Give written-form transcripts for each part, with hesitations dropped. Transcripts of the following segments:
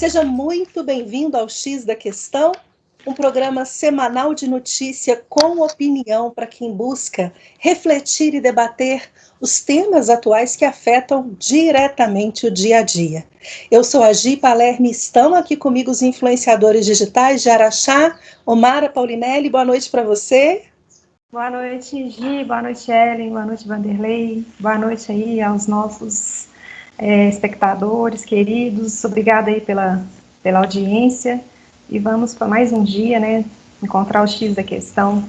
Seja muito bem-vindo ao X da Questão, um programa semanal de notícia com opinião para quem busca refletir e debater os temas atuais que afetam diretamente o dia a dia. Eu sou a Gi Palermo e estão aqui comigo os influenciadores digitais de Araxá, Omara Paulinelli. Boa noite para você. Boa noite, Gi, boa noite, Ellen, boa noite, Vanderlei, boa noite aí aos nossos espectadores queridos, obrigada aí pela audiência, e vamos para mais um dia, né, encontrar o X da questão.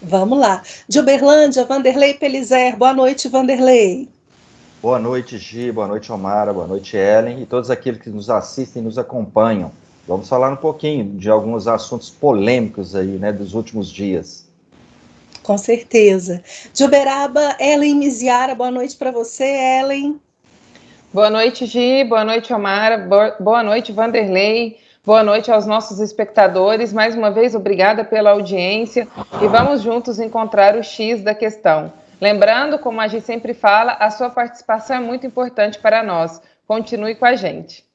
Vamos lá. De Uberlândia, Vanderlei Pelizer. Boa noite, Vanderlei. Boa noite, Gi, boa noite, Omara, boa noite, Ellen, e todos aqueles que nos assistem e nos acompanham. Vamos falar um pouquinho de alguns assuntos polêmicos aí, né, dos últimos dias. Com certeza. De Uberaba, Ellen Miziara, boa noite para você, Ellen. Boa noite, Gi, boa noite, Omara, boa noite, Vanderlei, boa noite aos nossos espectadores. Mais uma vez, obrigada pela audiência e vamos juntos encontrar o X da questão. Lembrando, como a Gi sempre fala, a sua participação é muito importante para nós. Continue com a gente.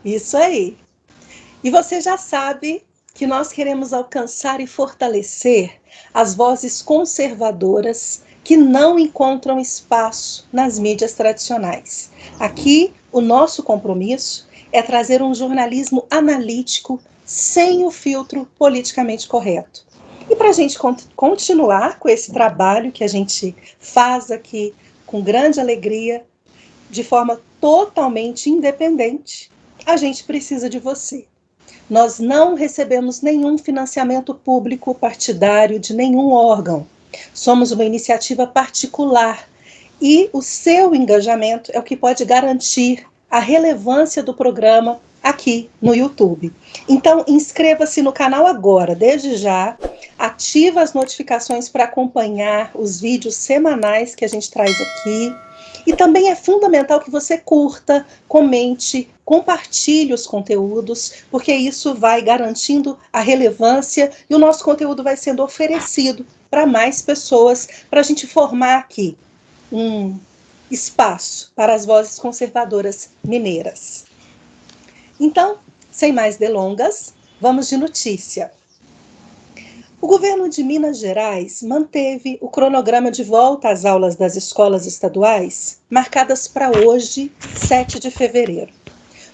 Isso aí. E você já sabe que nós queremos alcançar e fortalecer as vozes conservadoras que não encontram espaço nas mídias tradicionais. Aqui, o nosso compromisso é trazer um jornalismo analítico sem o filtro politicamente correto. E para a gente continuar com esse trabalho que a gente faz aqui com grande alegria, de forma totalmente independente, a gente precisa de você. Nós não recebemos nenhum financiamento público partidário de nenhum órgão. Somos uma iniciativa particular e o seu engajamento é o que pode garantir a relevância do programa aqui no YouTube. Então, inscreva-se no canal agora, desde já, ativa as notificações para acompanhar os vídeos semanais que a gente traz aqui. E também é fundamental que você curta, comente, compartilhe os conteúdos, porque isso vai garantindo a relevância e o nosso conteúdo vai sendo oferecido para mais pessoas, para a gente formar aqui um espaço para as vozes conservadoras mineiras. Então, sem mais delongas, vamos de notícia. O governo de Minas Gerais manteve o cronograma de volta às aulas das escolas estaduais marcadas para hoje, 7 de fevereiro.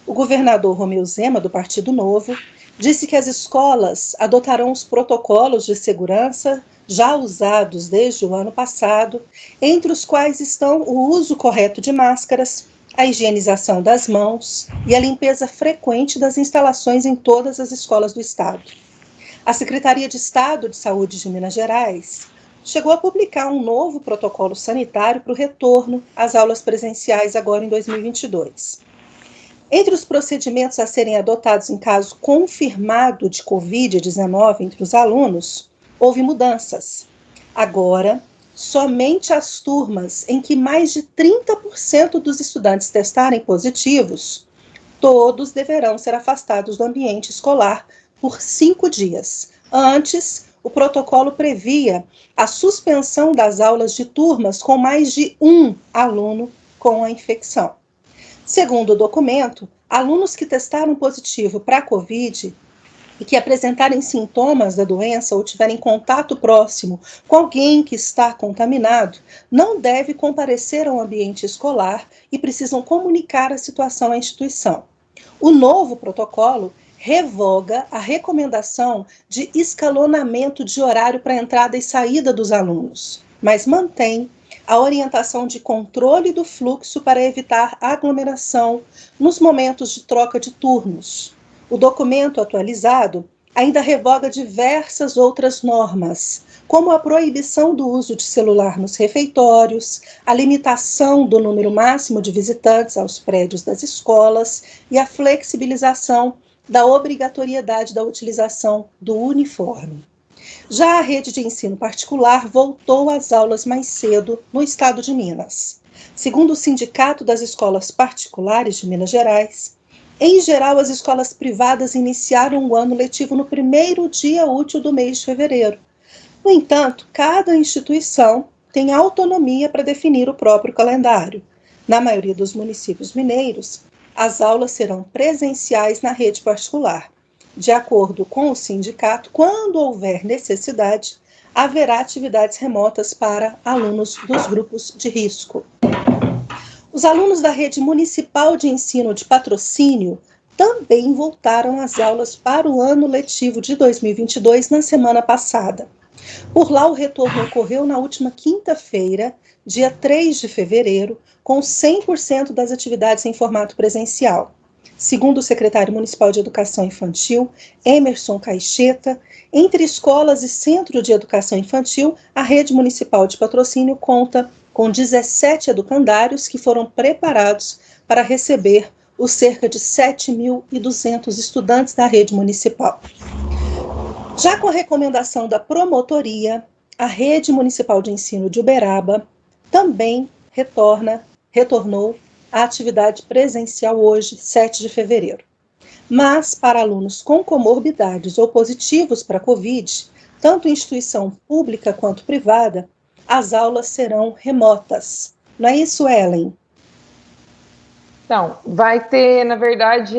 O governador Romeu Zema, do Partido Novo, disse que as escolas adotarão os protocolos de segurança já usados desde o ano passado, entre os quais estão o uso correto de máscaras, a higienização das mãos e a limpeza frequente das instalações em todas as escolas do estado. A Secretaria de Estado de Saúde de Minas Gerais chegou a publicar um novo protocolo sanitário para o retorno às aulas presenciais agora em 2022. Entre os procedimentos a serem adotados em caso confirmado de Covid-19 entre os alunos, houve mudanças. Agora, somente as turmas em que mais de 30% dos estudantes testarem positivos, todos deverão ser afastados do ambiente escolar por 5 dias. Antes, o protocolo previa a suspensão das aulas de turmas com mais de um aluno com a infecção. Segundo o documento, alunos que testaram positivo para a Covid e que apresentarem sintomas da doença ou tiverem contato próximo com alguém que está contaminado, não deve comparecer ao ambiente escolar e precisam comunicar a situação à instituição. O novo protocolo revoga a recomendação de escalonamento de horário para entrada e saída dos alunos, mas mantém a orientação de controle do fluxo para evitar aglomeração nos momentos de troca de turnos. O documento atualizado ainda revoga diversas outras normas, como a proibição do uso de celular nos refeitórios, a limitação do número máximo de visitantes aos prédios das escolas e a flexibilização da obrigatoriedade da utilização do uniforme. Já a rede de ensino particular voltou às aulas mais cedo no estado de Minas. Segundo o Sindicato das Escolas Particulares de Minas Gerais, em geral, as escolas privadas iniciaram o ano letivo no primeiro dia útil do mês de fevereiro. No entanto, cada instituição tem autonomia para definir o próprio calendário. Na maioria dos municípios mineiros, As aulas serão presenciais na rede particular. De acordo com o sindicato, quando houver necessidade, haverá atividades remotas para alunos dos grupos de risco. Os alunos da rede municipal de ensino de Patrocínio também voltaram às aulas para o ano letivo de 2022 na semana passada. Por lá, o retorno ocorreu na última quinta-feira, dia 3 de fevereiro, com 100% das atividades em formato presencial. Segundo o secretário municipal de Educação Infantil, Emerson Caixeta, entre escolas e centro de educação infantil, a rede municipal de Patrocínio conta com 17 educandários que foram preparados para receber os cerca de 7.200 estudantes da rede municipal. Já com a recomendação da promotoria, a rede municipal de ensino de Uberaba também retornou à atividade presencial hoje, 7 de fevereiro. Mas para alunos com comorbidades ou positivos para a Covid, tanto em instituição pública quanto privada, as aulas serão remotas. Não é isso, Ellen? Então, vai ter, na verdade,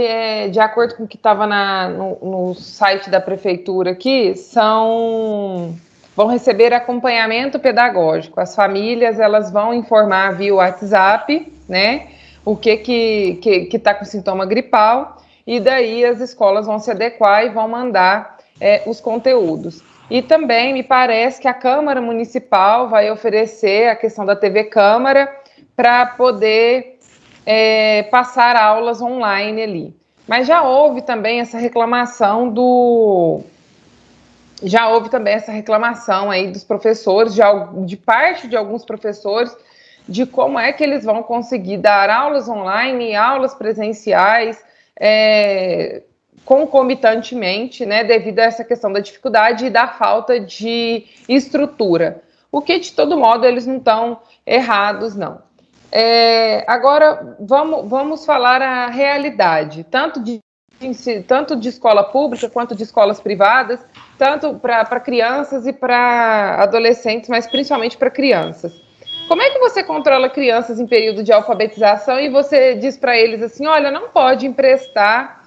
de acordo com o que estava no site da prefeitura aqui, vão receber acompanhamento pedagógico. As famílias, elas vão informar via WhatsApp, né, o que está com sintoma gripal, e daí as escolas vão se adequar e vão mandar os conteúdos. E também me parece que a Câmara Municipal vai oferecer a questão da TV Câmara para poder passar aulas online ali. Mas já houve também essa reclamação aí dos professores, de parte de alguns professores, de como é que eles vão conseguir dar aulas online e aulas presenciais concomitantemente, né, devido a essa questão da dificuldade e da falta de estrutura. O que, de todo modo, eles não estão errados, não. Agora, vamos falar a realidade, tanto de escola pública quanto de escolas privadas, tanto para crianças e para adolescentes, mas principalmente para crianças. Como é que você controla crianças em período de alfabetização e você diz para eles assim, olha, não pode emprestar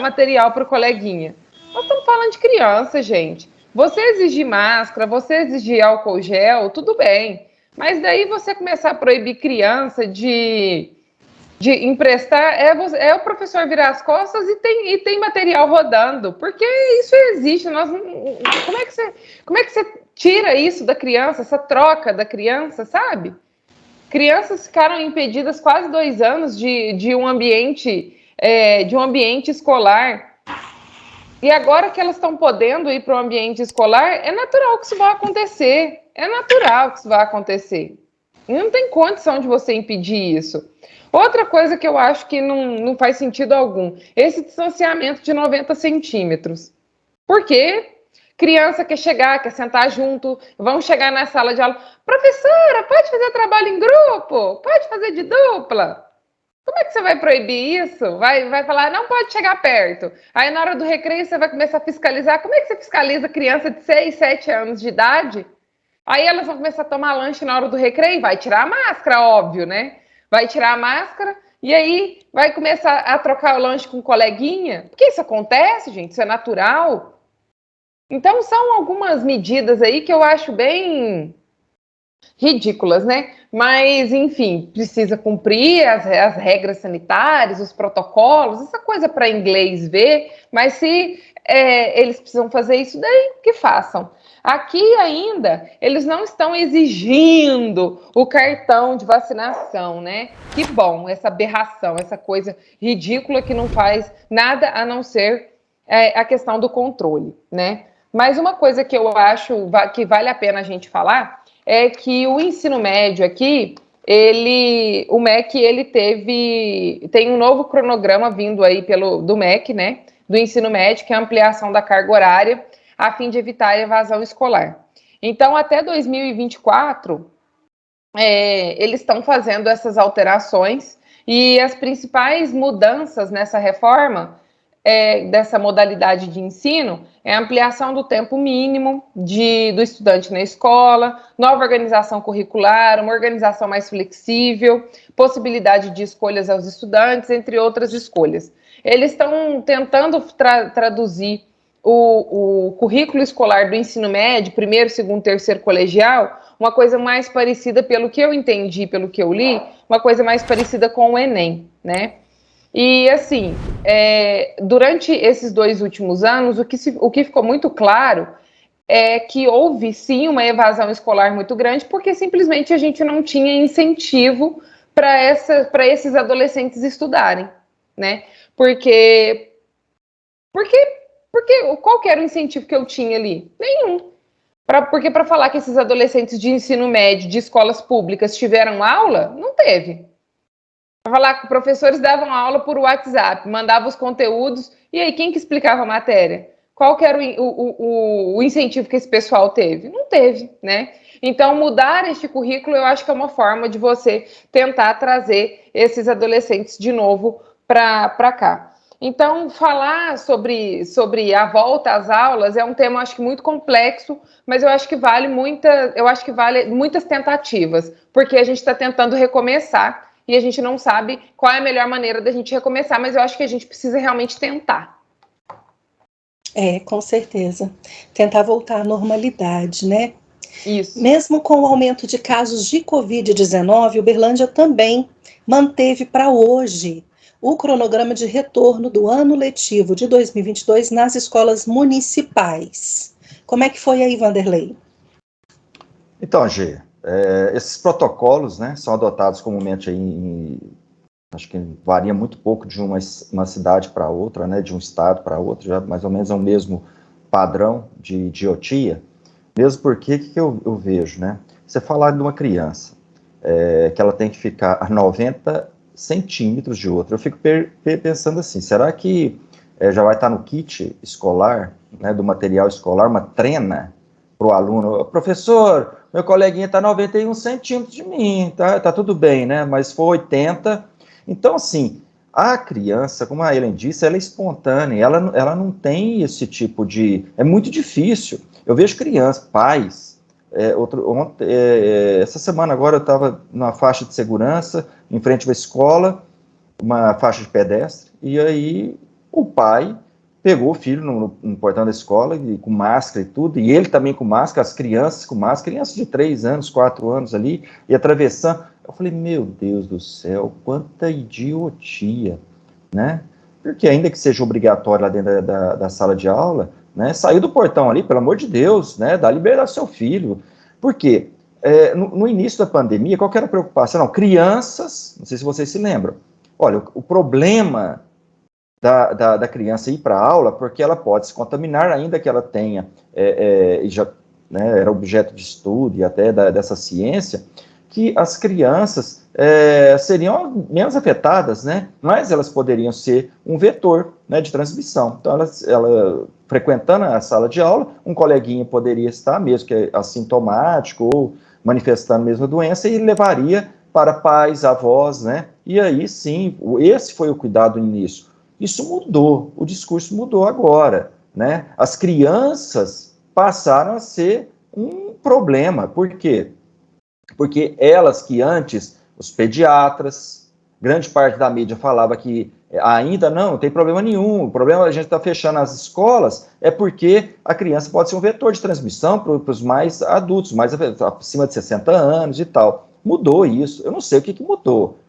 material para o coleguinha? Nós estamos falando de criança, gente. Você exigir máscara, você exigir álcool gel, tudo bem. Mas daí você começar a proibir criança de emprestar, o professor virar as costas e tem material rodando, porque isso existe. Como é que você tira isso da criança, essa troca da criança, sabe? Crianças ficaram impedidas quase 2 anos de um ambiente escolar. E agora que elas estão podendo ir para o ambiente escolar, é natural que isso vai acontecer. E não tem condição de você impedir isso. Outra coisa que eu acho que não faz sentido algum, esse distanciamento de 90 centímetros. Por quê? Criança quer chegar, quer sentar junto, vão chegar na sala de aula. Professora, pode fazer trabalho em grupo? Pode fazer de dupla? Como é que você vai proibir isso? Vai falar, não pode chegar perto. Aí na hora do recreio você vai começar a fiscalizar. Como é que você fiscaliza criança de 6, 7 anos de idade? Aí elas vão começar a tomar lanche na hora do recreio, vai tirar a máscara, óbvio, né? Vai tirar a máscara e aí vai começar a trocar o lanche com o coleguinha. Porque isso acontece, gente, isso é natural. Então são algumas medidas aí que eu acho bem ridículas, né? Mas, enfim, precisa cumprir as regras sanitárias, os protocolos, essa coisa para inglês ver, mas se eles precisam fazer isso daí, que façam. Aqui ainda, eles não estão exigindo o cartão de vacinação, né? Que bom, essa aberração, essa coisa ridícula que não faz nada a não ser a questão do controle, né? Mas uma coisa que eu acho que vale a pena a gente falar é que o ensino médio aqui, o MEC, ele tem um novo cronograma vindo aí do MEC, né? Do ensino médio, que é a ampliação da carga horária, a fim de evitar a evasão escolar. Então, até 2024, eles estão fazendo essas alterações e as principais mudanças nessa reforma dessa modalidade de ensino é a ampliação do tempo mínimo do estudante na escola, nova organização curricular, uma organização mais flexível, possibilidade de escolhas aos estudantes, entre outras escolhas. Eles estão tentando traduzir o currículo escolar do ensino médio, primeiro, segundo, terceiro colegial, uma coisa mais parecida, pelo que eu entendi, pelo que eu li, uma coisa mais parecida com o Enem, né? E, assim, durante esses 2 últimos anos, o que ficou muito claro é que houve, sim, uma evasão escolar muito grande, porque simplesmente a gente não tinha incentivo para esses adolescentes estudarem, né? Porque qual que era o incentivo que eu tinha ali? Nenhum. Porque para falar que esses adolescentes de ensino médio, de escolas públicas, tiveram aula, não teve. Para falar que professores davam aula por WhatsApp, mandavam os conteúdos, e aí quem que explicava a matéria? Qual que era o incentivo que esse pessoal teve? Não teve, né? Então, mudar este currículo, eu acho que é uma forma de você tentar trazer esses adolescentes de novo para cá. Então, falar sobre a volta às aulas é um tema, acho que muito complexo, mas eu acho que vale muitas tentativas, porque a gente está tentando recomeçar e a gente não sabe qual é a melhor maneira da gente recomeçar, mas eu acho que a gente precisa realmente tentar. Com certeza. Tentar voltar à normalidade, né? Isso. Mesmo com o aumento de casos de Covid-19, Uberlândia também manteve para hoje o cronograma de retorno do ano letivo de 2022 nas escolas municipais. Como é que foi aí, Vanderlei? Então, Gê, esses protocolos, né, são adotados comumente aí acho que varia muito pouco de uma cidade para outra, né, de um estado para outro, já mais ou menos é o mesmo padrão de idiotia, mesmo porque, o que eu vejo, né, você falar de uma criança, que ela tem que ficar a 90 centímetros de outra, eu fico pensando assim, será que já vai estar no kit escolar, né, do material escolar, uma trena para o aluno, professor, meu coleguinha está 91 centímetros de mim, tá tudo bem, né, mas se for 80... Então, assim, a criança, como a Ellen disse, ela é espontânea, ela não tem esse tipo de... É muito difícil. Eu vejo crianças, pais... essa semana agora eu estava numa faixa de segurança, em frente a uma escola, uma faixa de pedestre, e aí o pai pegou o filho no portão da escola, com máscara e tudo, e ele também com máscara, as crianças com máscara, crianças de 3 anos, 4 anos ali, e atravessando... Eu falei, meu Deus do céu, quanta idiotia, né? Porque ainda que seja obrigatório lá dentro da sala de aula, né, saiu do portão ali, pelo amor de Deus, né, dá liberdade ao seu filho. Por quê? No início da pandemia, qual que era a preocupação? Não, crianças, não sei se vocês se lembram, olha, o problema da criança ir para a aula, porque ela pode se contaminar, ainda que ela tenha, já, né, era objeto de estudo e até dessa ciência, que as crianças seriam menos afetadas, né? Mas elas poderiam ser um vetor, né, de transmissão. Então, ela frequentando a sala de aula, um coleguinha poderia estar, mesmo que assintomático ou manifestando a mesma doença, e levaria para pais, avós, né? E aí, sim, esse foi o cuidado no início. Isso mudou, o discurso mudou agora, né? As crianças passaram a ser um problema. Por quê? Porque elas que antes, os pediatras, grande parte da mídia falava que ainda não tem problema nenhum, o problema a gente está fechando as escolas é porque a criança pode ser um vetor de transmissão para os mais adultos, mais acima de 60 anos e tal. Mudou isso, eu não sei o que mudou.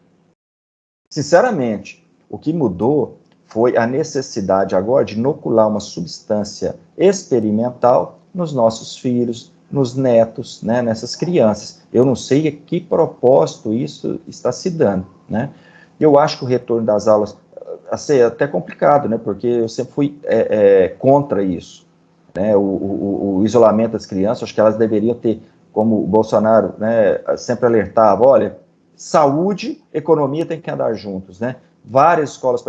Sinceramente, o que mudou foi a necessidade agora de inocular uma substância experimental nos nossos filhos, nos netos, né, nessas crianças. Eu não sei a que propósito isso está se dando, né? Eu acho que o retorno das aulas é até complicado, né, porque eu sempre fui contra isso, né, o isolamento das crianças. Acho que elas deveriam ter, como o Bolsonaro, né, sempre alertava, olha, saúde, economia tem que andar juntos, né? Várias escolas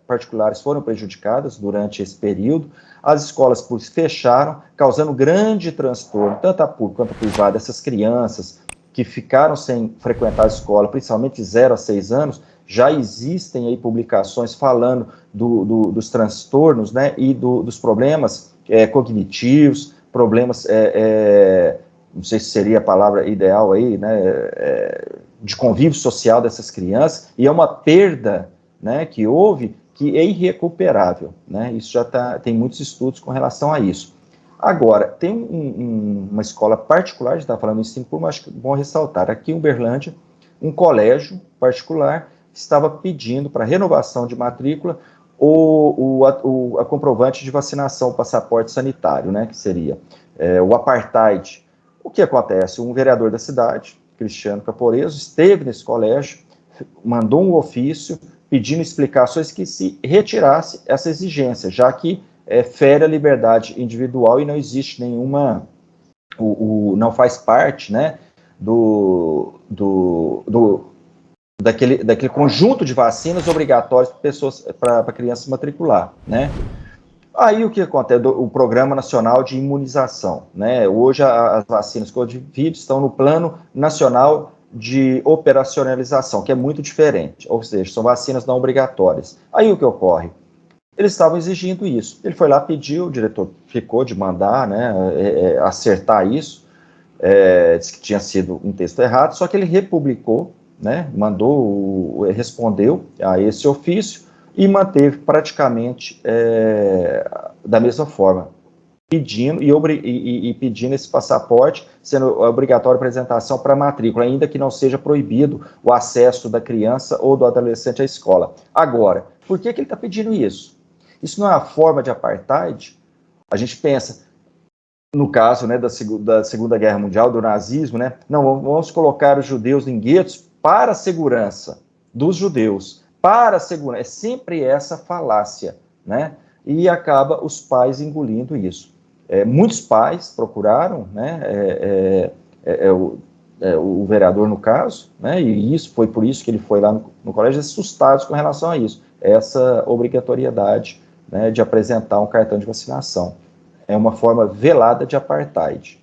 particulares foram prejudicadas durante esse período, as escolas públicas fecharam, causando grande transtorno, tanto a pública quanto a privada. Essas crianças que ficaram sem frequentar a escola, principalmente de 0 a 6 anos, já existem aí publicações falando dos transtornos, né, e dos problemas cognitivos, problemas, não sei se seria a palavra ideal aí, né, de convívio social dessas crianças, e é uma perda, né, que houve, que é irrecuperável, né, isso já tem muitos estudos com relação a isso. Agora, tem uma escola particular, a gente está falando em ensino público, mas acho que é bom ressaltar, aqui em Uberlândia, um colégio particular estava pedindo para renovação de matrícula a comprovante de vacinação, o passaporte sanitário, né, que seria o apartheid. O que acontece? Um vereador da cidade, Cristiano Caporeso, esteve nesse colégio, mandou um ofício pedindo explicações que se retirasse essa exigência, já que fere a liberdade individual e não existe nenhuma, não faz parte, né, daquele conjunto de vacinas obrigatórias para crianças matricular, né. Aí o que acontece? O Programa Nacional de Imunização, né? Hoje as vacinas Covid estão no Plano Nacional de Operacionalização, que é muito diferente, ou seja, são vacinas não obrigatórias. Aí o que ocorre? Eles estavam exigindo isso. Ele foi lá, pediu, o diretor ficou de mandar, né, acertar isso, disse que tinha sido um texto errado, só que ele republicou, né, respondeu a esse ofício e manteve praticamente da mesma forma, pedindo pedindo esse passaporte, sendo obrigatório a apresentação para matrícula, ainda que não seja proibido o acesso da criança ou do adolescente à escola. Agora, por que ele está pedindo isso? Isso não é uma forma de apartheid? A gente pensa, no caso, né, da Segunda Guerra Mundial, do nazismo, né? Não, vamos colocar os judeus em guetos para a segurança dos judeus, para a segurança. É sempre essa falácia, né? E acaba os pais engolindo isso. Muitos pais procuraram, né, o vereador no caso, né, e foi por isso que ele foi lá no colégio, assustados com relação a isso, essa obrigatoriedade, né, de apresentar um cartão de vacinação. É uma forma velada de apartheid.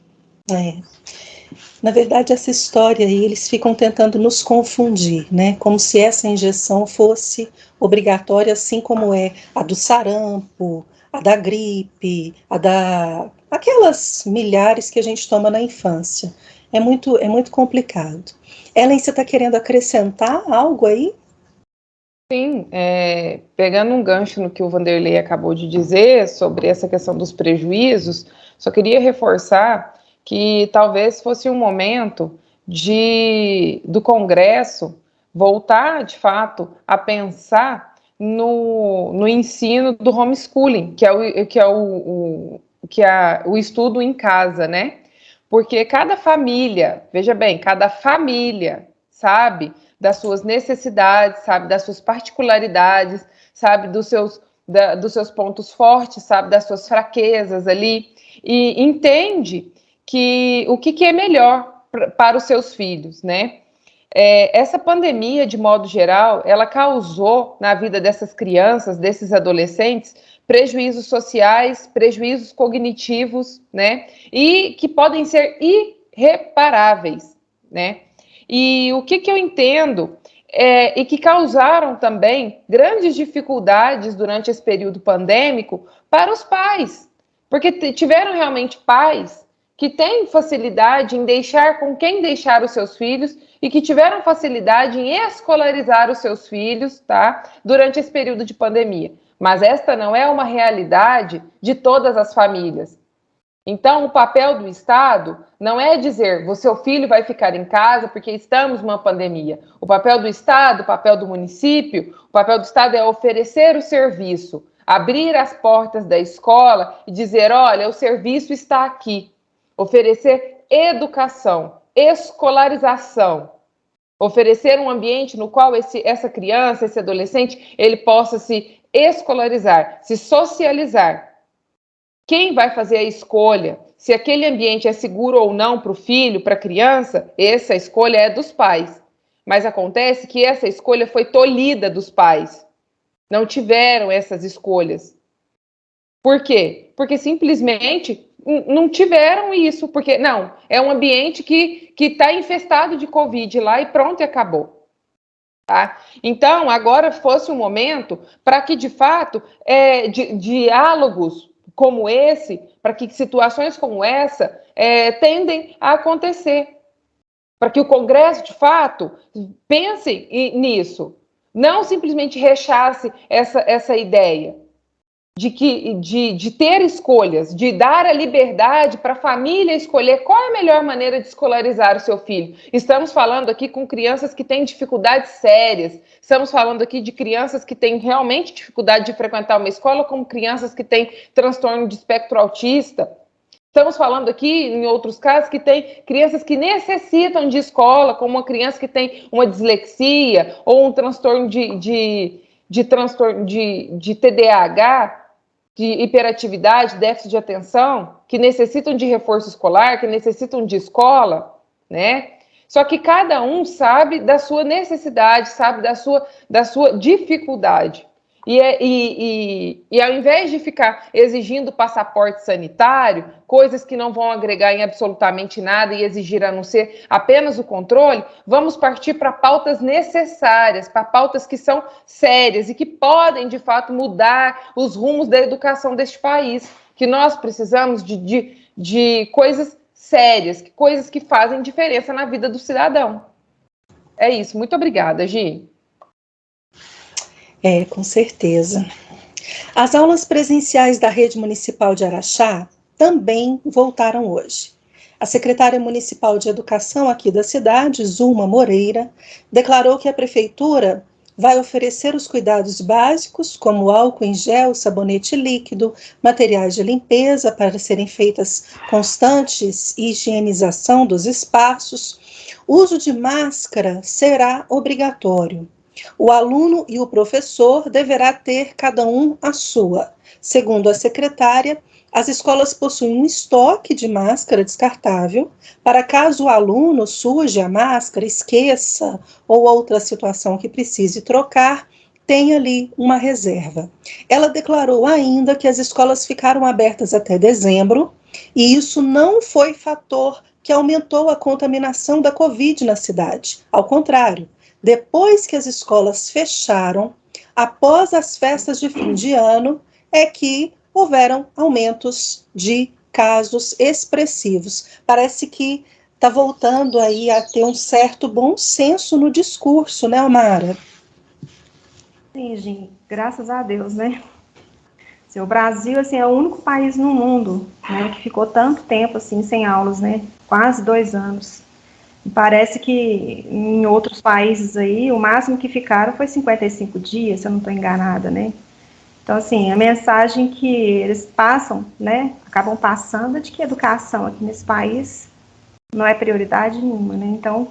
Na verdade, essa história aí, eles ficam tentando nos confundir, né, como se essa injeção fosse obrigatória, assim como é a do sarampo, a da gripe, aquelas milhares que a gente toma na infância. É muito complicado. Ellen, você está querendo acrescentar algo aí? Sim, pegando um gancho no que o Vanderlei acabou de dizer sobre essa questão dos prejuízos, só queria reforçar que talvez fosse um momento do Congresso voltar, de fato, a pensar no ensino do homeschooling, que é o estudo em casa, né? Porque cada família, veja bem, cada família sabe das suas necessidades, sabe das suas particularidades, sabe dos seus pontos fortes, sabe das suas fraquezas ali, e entende o que é melhor para os seus filhos, né? Essa pandemia, de modo geral, ela causou na vida dessas crianças, desses adolescentes, prejuízos sociais, prejuízos cognitivos, né? E que podem ser irreparáveis, né? E o que eu entendo e que causaram também grandes dificuldades durante esse período pandêmico para os pais, porque tiveram realmente pais que têm facilidade em deixar com quem deixar os seus filhos e que tiveram facilidade em escolarizar os seus filhos, tá? Durante esse período de pandemia. Mas esta não é uma realidade de todas as famílias. Então, o papel do Estado não é dizer, o seu filho vai ficar em casa porque estamos numa pandemia. O papel do Estado, o papel do município, o papel do Estado é oferecer o serviço, abrir as portas da escola e dizer, olha, o serviço está aqui. Oferecer educação, escolarização, oferecer um ambiente no qual essa criança, esse adolescente, ele possa se escolarizar, se socializar. Quem vai fazer a escolha, se aquele ambiente é seguro ou não para o filho, para a criança, essa escolha é dos pais. Mas acontece que essa escolha foi tolhida dos pais. Não tiveram essas escolhas. Por quê? Porque simplesmente não tiveram isso. Porque, não, é um ambiente que está infestado de Covid lá e pronto, e acabou. Tá? Então, agora fosse um momento para que, de fato, diálogos como esse, para que situações como essa tendem a acontecer. Para que o Congresso, de fato, pense nisso. Não simplesmente rechace essa ideia de ter escolhas, de dar a liberdade para a família escolher qual é a melhor maneira de escolarizar o seu filho. Estamos falando aqui com crianças que têm dificuldades sérias, estamos falando aqui de crianças que têm realmente dificuldade de frequentar uma escola, como crianças que têm transtorno de espectro autista. Estamos falando aqui, em outros casos, que tem crianças que necessitam de escola, como uma criança que tem uma dislexia ou um transtorno de TDAH, de hiperatividade, déficit de atenção, que necessitam de reforço escolar, que necessitam de escola, né? Só que cada um sabe da sua necessidade, sabe da sua dificuldade. E ao invés de ficar exigindo passaporte sanitário, coisas que não vão agregar em absolutamente nada e exigir a não ser apenas o controle, vamos partir para pautas necessárias, para pautas que são sérias e que podem, de fato, mudar os rumos da educação deste país. Que nós precisamos de coisas sérias, coisas que fazem diferença na vida do cidadão. É isso. Muito obrigada, Gi. Com certeza. As aulas presenciais da Rede Municipal de Araxá também voltaram hoje. A secretária municipal de educação aqui da cidade, Zulma Moreira, declarou que a prefeitura vai oferecer os cuidados básicos, como álcool em gel, sabonete líquido, materiais de limpeza para serem feitas constantes e higienização dos espaços. O uso de máscara será obrigatório. O aluno e o professor deverá ter cada um a sua. Segundo a secretária, as escolas possuem um estoque de máscara descartável para caso o aluno suje a máscara, esqueça ou outra situação que precise trocar, tem ali uma reserva. Ela declarou ainda que as escolas ficaram abertas até dezembro e isso não foi fator que aumentou a contaminação da Covid na cidade. Ao contrário, depois que as escolas fecharam, após as festas de fim de ano, é que houveram aumentos de casos expressivos. Parece que está voltando aí a ter um certo bom senso no discurso, né, Amara? Sim, gente, graças a Deus, né? Assim, o Brasil, assim, é o único país no mundo, né, que ficou tanto tempo, assim, sem aulas, né? Quase 2 anos. Parece que em outros países aí, o máximo que ficaram foi 55 dias, se eu não estou enganada, né? Então, assim, a mensagem que eles passam, né, acabam passando é de que a educação aqui nesse país não é prioridade nenhuma, né? Então,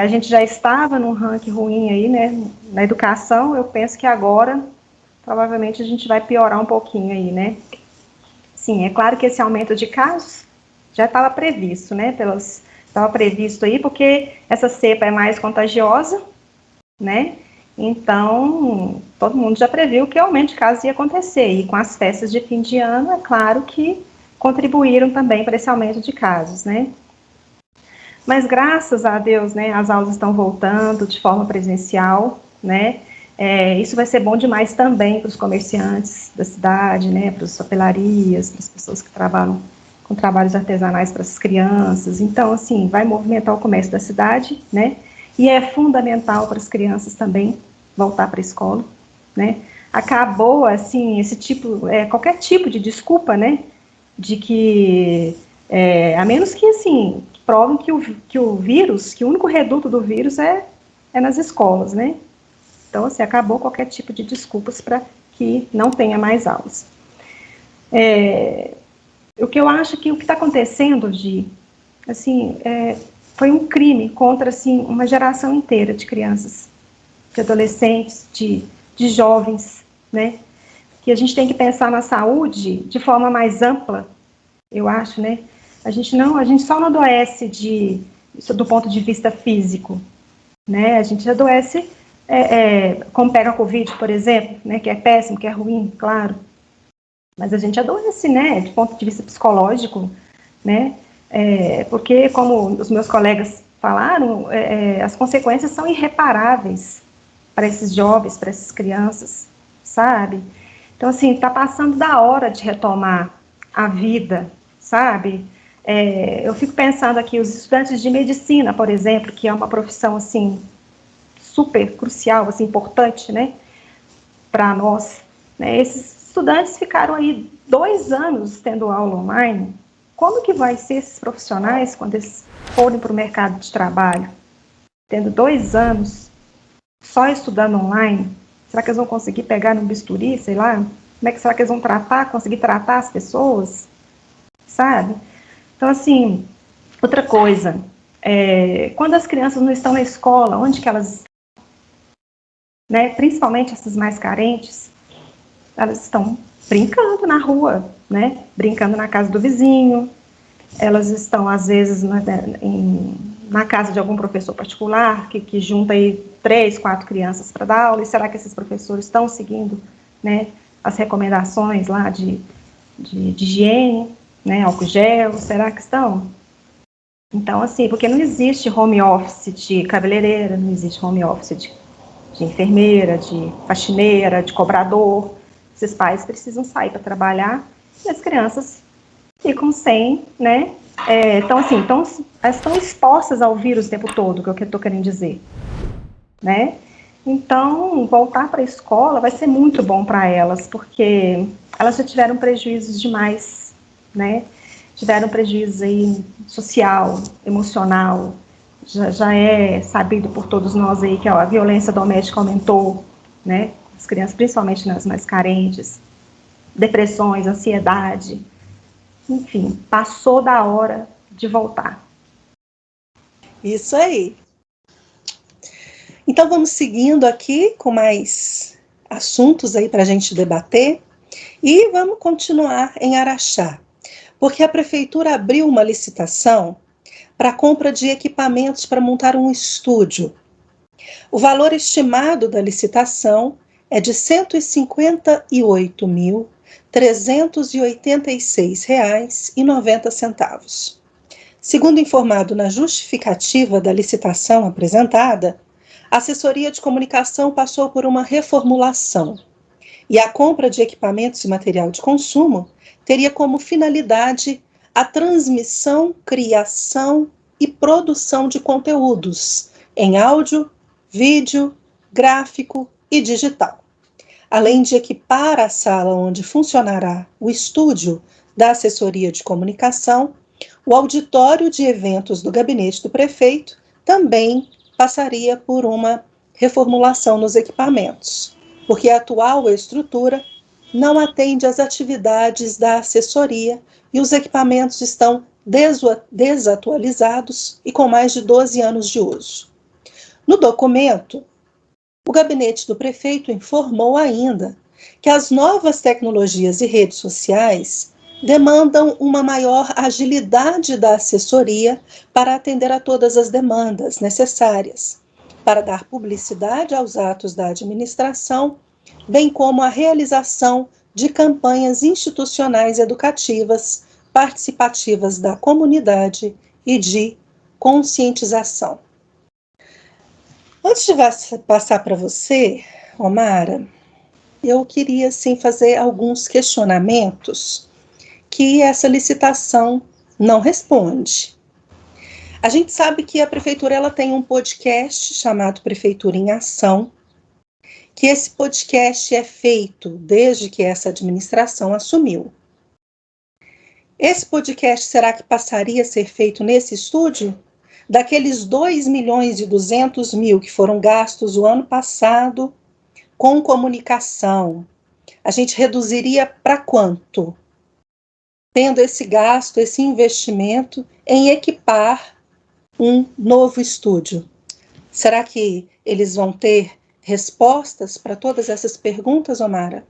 a gente já estava num ranking ruim aí, né, na educação, eu penso que agora, provavelmente, a gente vai piorar um pouquinho aí, né? Sim, é claro que esse aumento de casos já estava previsto, né, estava previsto aí, porque essa cepa é mais contagiosa, né? Então, todo mundo já previu que o aumento de casos ia acontecer. E com as festas de fim de ano, é claro que contribuíram também para esse aumento de casos, né? Mas graças a Deus, né, as aulas estão voltando de forma presencial, né? Isso vai ser bom demais também para os comerciantes da cidade, né? Para as papelarias, para as pessoas que trabalham com trabalhos artesanais para as crianças. Então, assim, vai movimentar o comércio da cidade, né? E é fundamental para as crianças também voltar para a escola, né? Acabou, assim, qualquer tipo de desculpa, né? De que, a menos que, assim, provem que o vírus, que o único reduto do vírus é nas escolas, né? Então, assim, acabou qualquer tipo de desculpas para que não tenha mais aulas. O que eu acho que o que está acontecendo, assim, foi um crime contra, assim, uma geração inteira de crianças, de adolescentes, de jovens, né? Que a gente tem que pensar na saúde de forma mais ampla, eu acho, né? A gente só não adoece do ponto de vista físico, né? A gente adoece, como pega a Covid, por exemplo, né? Que é péssimo, que é ruim, claro. Mas a gente adoece, né? De ponto de vista psicológico, né? Porque, como os meus colegas falaram, as consequências são irreparáveis para esses jovens, para essas crianças, sabe? Então, assim, está passando da hora de retomar a vida, sabe? Eu fico pensando aqui, os estudantes de medicina, por exemplo, que é uma profissão, assim, super crucial, assim, importante, né, para nós, né? Esses estudantes ficaram aí 2 anos tendo aula online. Como que vai ser esses profissionais quando eles forem para o mercado de trabalho? Tendo 2 anos só estudando online, será que eles vão conseguir pegar no bisturi, sei lá? Como é que será que eles vão conseguir tratar as pessoas? Sabe? Então, assim, outra coisa, quando as crianças não estão na escola, onde que elas estão? Né? Principalmente essas mais carentes, elas estão brincando na rua, né? Brincando na casa do vizinho, elas estão, às vezes, na casa de algum professor particular, que junta aí 3, 4 crianças para dar aula, e será que esses professores estão seguindo, né, as recomendações lá de higiene, né, álcool gel, será que estão? Então, assim, porque não existe home office de cabeleireira, não existe home office de enfermeira, de faxineira, de cobrador. Esses pais precisam sair para trabalhar e as crianças ficam sem, né? Então, assim, elas estão expostas ao vírus o tempo todo, que é o que eu estou querendo dizer, né? Então, voltar para a escola vai ser muito bom para elas, porque elas já tiveram prejuízos demais, né? Tiveram prejuízo aí social, emocional. Já é sabido por todos nós aí que a violência doméstica aumentou, né? As crianças, principalmente nas mais carentes, depressões, ansiedade. Enfim, passou da hora de voltar. Isso aí. Então vamos seguindo aqui com mais assuntos aí para a gente debater e vamos continuar em Araxá, porque a prefeitura abriu uma licitação para a compra de equipamentos para montar um estúdio. O valor estimado da licitação é de R$ 158.386,90. Segundo informado na justificativa da licitação apresentada, a assessoria de comunicação passou por uma reformulação e a compra de equipamentos e material de consumo teria como finalidade a transmissão, criação e produção de conteúdos em áudio, vídeo, gráfico e digital, além de equipar a sala onde funcionará o estúdio da assessoria de comunicação. O auditório de eventos do gabinete do prefeito também passaria por uma reformulação nos equipamentos, porque a atual estrutura não atende às atividades da assessoria e os equipamentos estão desatualizados e com mais de 12 anos de uso. No documento, o gabinete do prefeito informou ainda que as novas tecnologias e redes sociais demandam uma maior agilidade da assessoria para atender a todas as demandas necessárias, para dar publicidade aos atos da administração, bem como a realização de campanhas institucionais educativas, participativas da comunidade e de conscientização. Antes de passar para você, Omara, eu queria sim fazer alguns questionamentos que essa licitação não responde. A gente sabe que a prefeitura ela tem um podcast chamado Prefeitura em Ação, que esse podcast é feito desde que essa administração assumiu. Esse podcast será que passaria a ser feito nesse estúdio? Daqueles 2.200.000 que foram gastos o ano passado com comunicação, a gente reduziria para quanto? Tendo esse gasto, esse investimento em equipar um novo estúdio. Será que eles vão ter respostas para todas essas perguntas, Omara?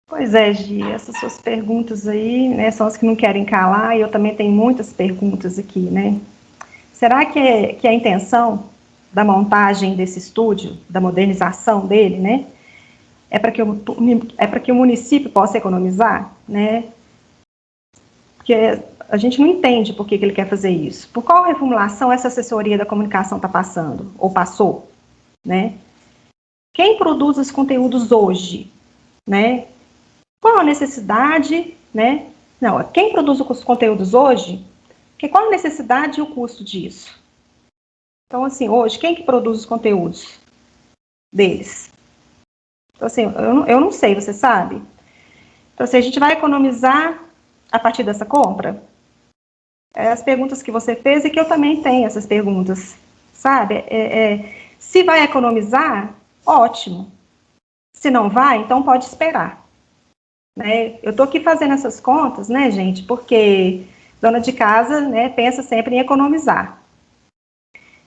Pois é, Gi, essas suas perguntas aí, né, são as que não querem calar, e eu também tenho muitas perguntas aqui, né? Será que a intenção da montagem desse estúdio, da modernização dele, né, é para que o município possa economizar, né? Porque a gente não entende por que ele quer fazer isso. Por qual reformulação essa assessoria da comunicação está passando, ou passou, né? Quem produz os conteúdos hoje, né? Qual a necessidade, né? Não, quem produz os conteúdos hoje, qual a necessidade e o custo disso? Então, assim, hoje, quem que produz os conteúdos deles? Então, assim, eu não sei, você sabe? Então, assim, a gente vai economizar a partir dessa compra? As perguntas que você fez e que eu também tenho essas perguntas, sabe? Se vai economizar, ótimo. Se não vai, então pode esperar. Né? Eu estou aqui fazendo essas contas, né, gente, porque dona de casa, né, pensa sempre em economizar.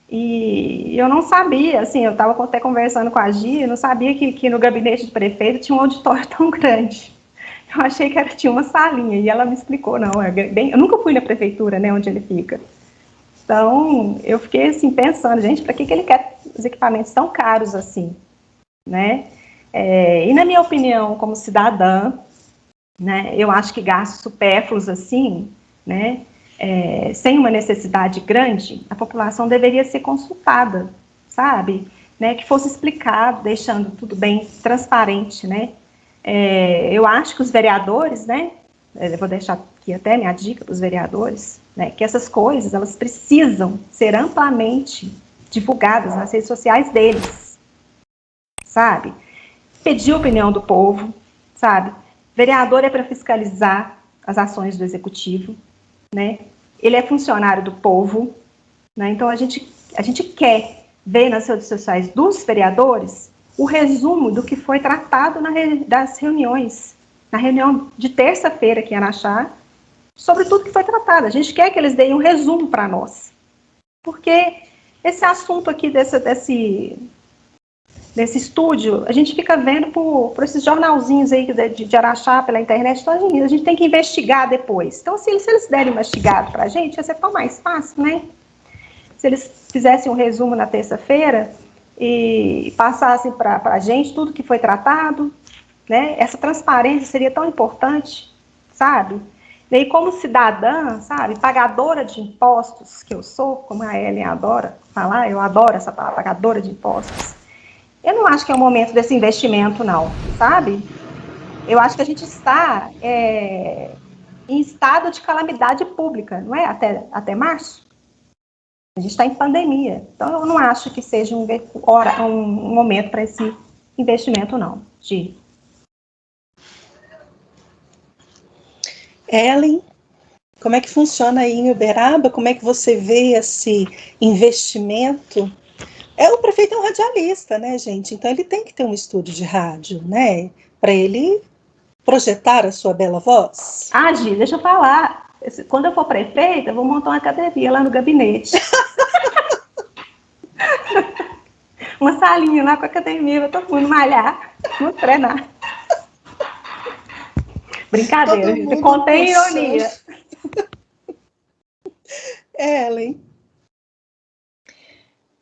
E eu não sabia, assim, eu estava até conversando com a Gia, eu não sabia que no gabinete do prefeito tinha um auditório tão grande. Eu achei que tinha uma salinha, e ela me explicou, não, eu nunca fui na prefeitura, né, onde ele fica. Então, eu fiquei, assim, pensando, gente, para que ele quer os equipamentos tão caros assim, né? E na minha opinião, como cidadã, né, eu acho que gastos supérfluos assim, né, sem uma necessidade grande, a população deveria ser consultada, sabe? Né, que fosse explicado, deixando tudo bem transparente, né? Eu acho que os vereadores, né, eu vou deixar aqui até minha dica para os vereadores, né, que essas coisas, elas precisam ser amplamente divulgadas nas redes sociais deles, sabe? Pedir a opinião do povo, sabe? Vereador é para fiscalizar as ações do executivo, né? Ele é funcionário do povo, né? Então a gente quer ver nas redes sociais dos vereadores o resumo do que foi tratado das reuniões, na reunião de terça-feira aqui em Araxá, sobre tudo que foi tratado. A gente quer que eles deem um resumo para nós, porque esse assunto aqui desse estúdio, a gente fica vendo por esses jornalzinhos aí de Araxá pela internet, então a gente tem que investigar depois. Então, se eles derem investigado para a gente, ia ser tão mais fácil, né? Se eles fizessem um resumo na terça-feira e passassem para a gente tudo que foi tratado, né? Essa transparência seria tão importante, sabe? E aí, como cidadã, sabe, pagadora de impostos, que eu sou, como a Ellen adora falar, eu adoro essa palavra, pagadora de impostos. Eu não acho que é o momento desse investimento, não, sabe? Eu acho que a gente está em estado de calamidade pública, não é? Até março. A gente está em pandemia. Então, eu não acho que seja um momento para esse investimento, não. Gi. Ellen, como é que funciona aí em Uberaba? Como é que você vê esse investimento? O prefeito é um radialista, né, gente? Então ele tem que ter um estúdio de rádio, né? Para ele projetar a sua bela voz. Ah, Gi, deixa eu falar. Quando eu for prefeita, eu vou montar uma academia lá no gabinete. Uma salinha lá com a academia, para todo mundo malhar, vamos treinar. Brincadeira, gente. Contém ironia. Ellen.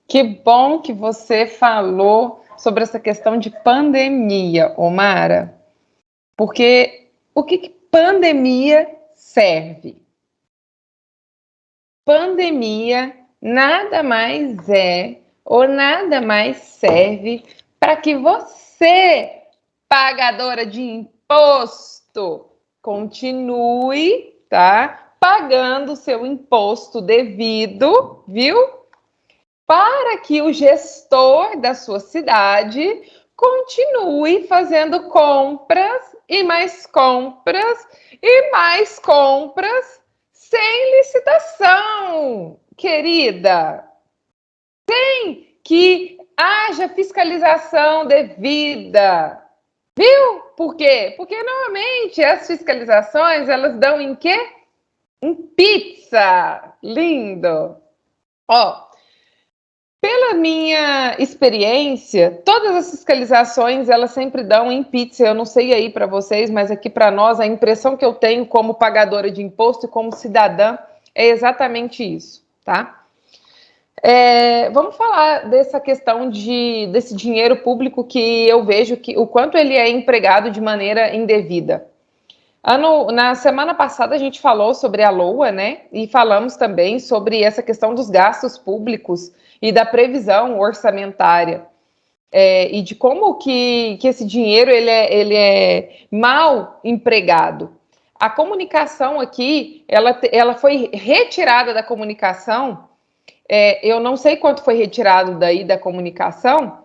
Que bom que você falou sobre essa questão de pandemia, Omara. Porque o que pandemia serve? Pandemia nada mais é ou nada mais serve para que você, pagadora de imposto, continue, tá, pagando o seu imposto devido, viu? Para que o gestor da sua cidade continue fazendo compras e mais compras e mais compras sem licitação, querida. Sem que haja fiscalização devida. Viu? Por quê? Porque normalmente as fiscalizações, elas dão em quê? Em pizza. Lindo. Ó, pela minha experiência, todas as fiscalizações, elas sempre dão em pizza. Eu não sei aí para vocês, mas aqui para nós, a impressão que eu tenho como pagadora de imposto e como cidadã é exatamente isso, tá? Vamos falar dessa questão desse dinheiro público que eu vejo que o quanto ele é empregado de maneira indevida. Na semana passada a gente falou sobre a LOA, né? E falamos também sobre essa questão dos gastos públicos e da previsão orçamentária. E de como que esse dinheiro ele é mal empregado. A comunicação aqui, ela foi retirada da comunicação, eu não sei quanto foi retirado daí da comunicação,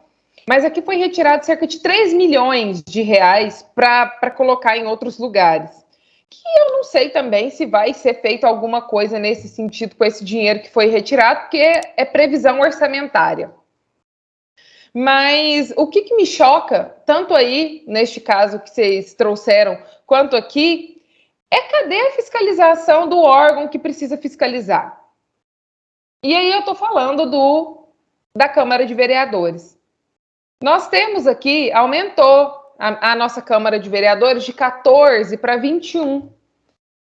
mas aqui foi retirado cerca de 3 milhões de reais para colocar em outros lugares. Que eu não sei também se vai ser feito alguma coisa nesse sentido com esse dinheiro que foi retirado, porque é previsão orçamentária. Mas o que me choca, tanto aí, neste caso que vocês trouxeram, quanto aqui, cadê a fiscalização do órgão que precisa fiscalizar? E aí eu estou falando da Câmara de Vereadores. Nós temos aqui, aumentou a nossa Câmara de Vereadores de 14 para 21.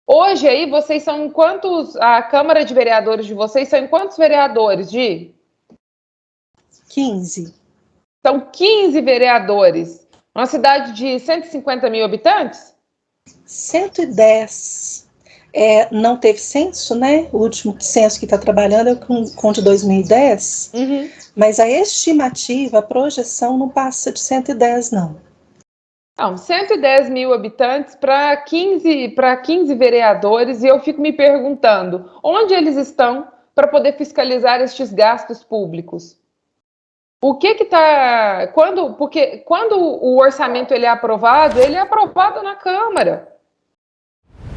Hoje aí vocês são em quantos, a Câmara de Vereadores de vocês são em quantos vereadores, Gi? 15. São 15 vereadores. Uma cidade de 150 mil habitantes? 110. Não teve censo, né? O último censo que está trabalhando é com de 2010. Uhum. Mas a estimativa, a projeção não passa de 110, não. Não, 110 mil habitantes para 15 vereadores, e eu fico me perguntando onde eles estão para poder fiscalizar estes gastos públicos. O que está... Porque quando o orçamento ele é aprovado na Câmara.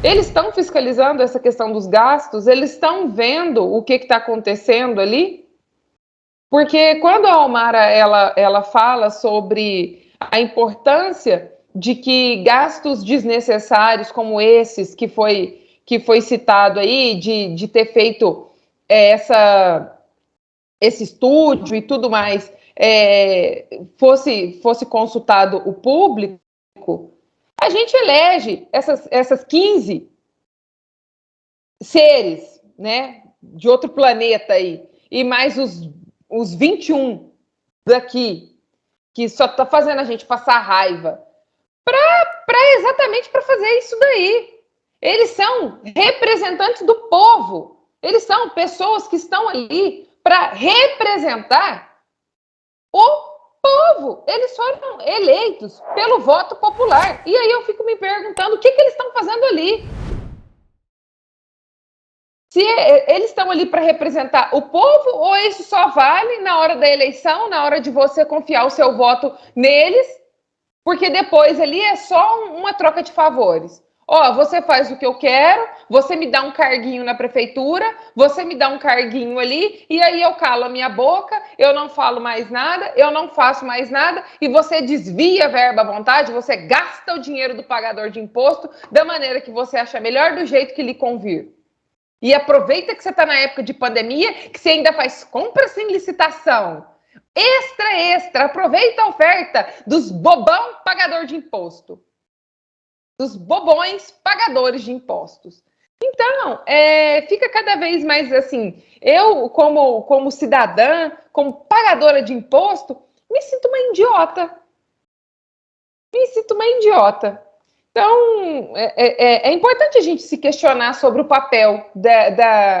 Eles estão fiscalizando essa questão dos gastos? Eles estão vendo o que está acontecendo ali? Porque quando a Almara ela fala sobre a importância de que gastos desnecessários como esses que foi citado aí, de ter feito esse estúdio e tudo mais, fosse consultado o público, a gente elege essas 15 seres, né, de outro planeta aí, e mais os 21 daqui, que só está fazendo a gente passar raiva, exatamente para fazer isso daí. Eles são representantes do povo, eles são pessoas que estão ali para representar o povo. Eles foram eleitos pelo voto popular. E aí eu fico me perguntando o que eles estão fazendo ali. Se eles estão ali para representar o povo, ou isso só vale na hora da eleição, na hora de você confiar o seu voto neles, porque depois ali é só uma troca de favores. Você faz o que eu quero, você me dá um carguinho na prefeitura, você me dá um carguinho ali, e aí eu calo a minha boca, eu não falo mais nada, eu não faço mais nada, e você desvia a verba à vontade, você gasta o dinheiro do pagador de imposto da maneira que você acha melhor, do jeito que lhe convir. E aproveita que você está na época de pandemia, que você ainda faz compra sem licitação. Extra, aproveita a oferta dos bobão pagador de imposto. Dos bobões pagadores de impostos. Então, fica cada vez mais assim, eu como cidadã, como pagadora de imposto, me sinto uma idiota. Então, é importante a gente se questionar sobre o papel,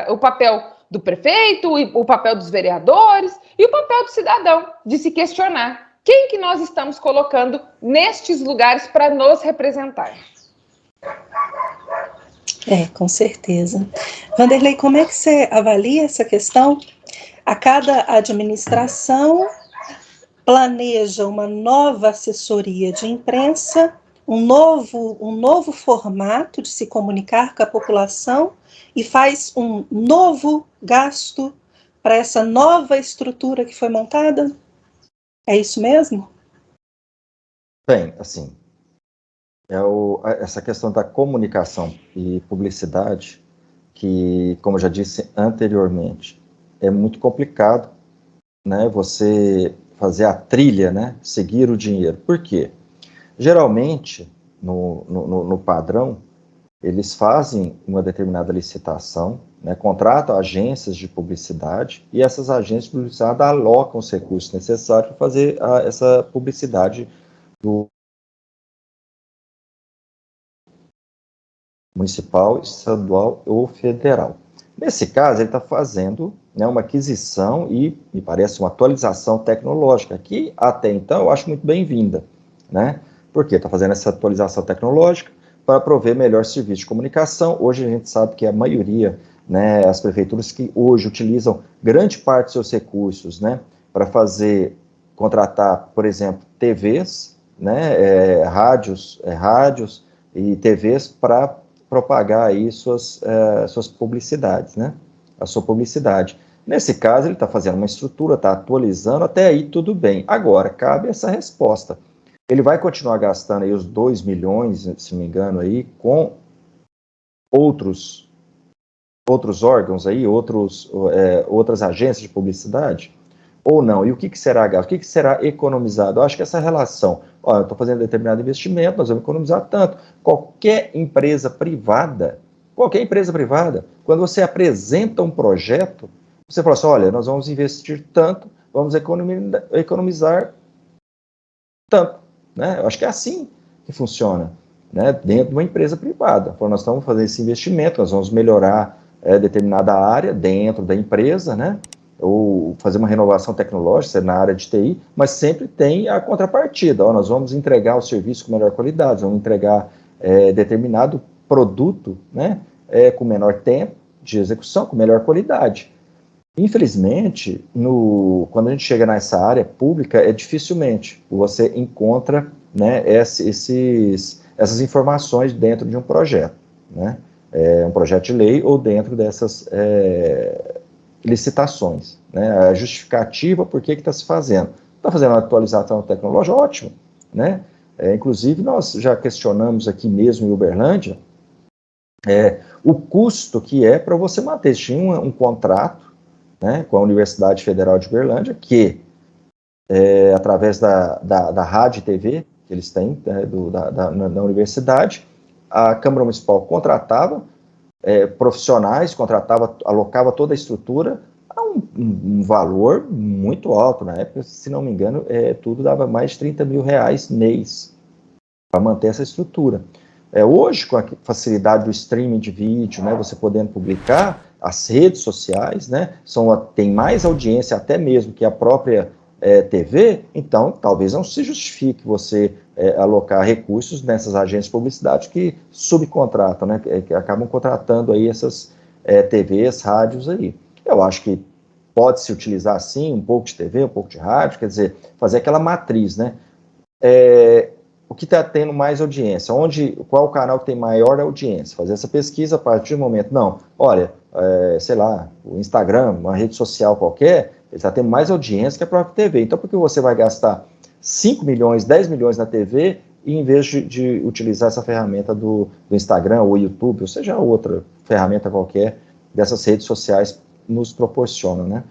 o papel do prefeito, o papel dos vereadores e o papel do cidadão, de se questionar quem que nós estamos colocando nestes lugares para nos representar. Com certeza. Vanderlei, como é que você avalia essa questão? A cada administração planeja uma nova assessoria de imprensa, um novo formato de se comunicar com a população e faz um novo gasto para essa nova estrutura que foi montada? É isso mesmo? Bem, assim, essa questão da comunicação e publicidade, que, como eu já disse anteriormente, é muito complicado, né, você fazer a trilha, né, seguir o dinheiro. Por quê? Geralmente, no padrão, eles fazem uma determinada licitação, né, contratam agências de publicidade, e essas agências de publicidade alocam os recursos necessários para fazer essa publicidade municipal, estadual ou federal. Nesse caso, ele está fazendo, né, uma aquisição e, me parece, uma atualização tecnológica, que até então eu acho muito bem-vinda, né? Porque está fazendo essa atualização tecnológica para prover melhor serviço de comunicação. Hoje a gente sabe que a maioria, né, as prefeituras que hoje utilizam grande parte dos seus recursos, né, para contratar, por exemplo, TVs, né, rádios e TVs para propagar aí suas publicidades, né? A sua publicidade. Nesse caso, ele está fazendo uma estrutura, está atualizando, até aí tudo bem. Agora, cabe essa resposta. Ele vai continuar gastando aí os 2 milhões, se não me engano, aí, com outros órgãos aí, outras agências de publicidade? Ou não? E o que será gasto? O que será economizado? Eu acho que essa relação, eu estou fazendo determinado investimento, nós vamos economizar tanto. Qualquer empresa privada, quando você apresenta um projeto, você fala assim, olha, nós vamos investir tanto, vamos economizar tanto, né? Eu acho que é assim que funciona, né? Dentro de uma empresa privada. Nós estamos fazendo esse investimento, nós vamos melhorar determinada área dentro da empresa, né? Ou fazer uma renovação tecnológica na área de TI, mas sempre tem a contrapartida. Nós vamos entregar o serviço com melhor qualidade, vamos entregar determinado produto, né, com menor tempo de execução, com melhor qualidade. Infelizmente, quando a gente chega nessa área pública, dificilmente você encontra, né, essas informações dentro de um projeto, né, um projeto de lei ou dentro dessas licitações, né, a justificativa por que está se fazendo. Está fazendo uma atualização tecnológica? Ótimo, né? Inclusive, nós já questionamos aqui mesmo em Uberlândia o custo que é para você manter. Tinha um contrato, né, com a Universidade Federal de Uberlândia, que, através da rádio e TV que eles têm, né, na universidade, a Câmara Municipal contratava profissionais, alocava toda a estrutura a um valor muito alto. Na época, se não me engano, tudo dava mais de 30 mil reais mês para manter essa estrutura. Hoje, com a facilidade do streaming de vídeo, né, você podendo publicar, as redes sociais, né, tem mais audiência até mesmo que a própria TV, então talvez não se justifique você alocar recursos nessas agências de publicidade que subcontratam, né, que acabam contratando aí essas TVs, rádios aí. Eu acho que pode-se utilizar, sim, um pouco de TV, um pouco de rádio, quer dizer, fazer aquela matriz, né? O que está tendo mais audiência? Qual o canal que tem maior audiência? Fazer essa pesquisa a partir do momento, não, olha, sei lá, o Instagram, uma rede social qualquer, ele está tendo mais audiência que a própria TV. Então, por que você vai gastar 5 milhões, 10 milhões na TV, e em vez de utilizar essa ferramenta do Instagram ou YouTube, ou seja, outra ferramenta qualquer dessas redes sociais nos proporcionam, né?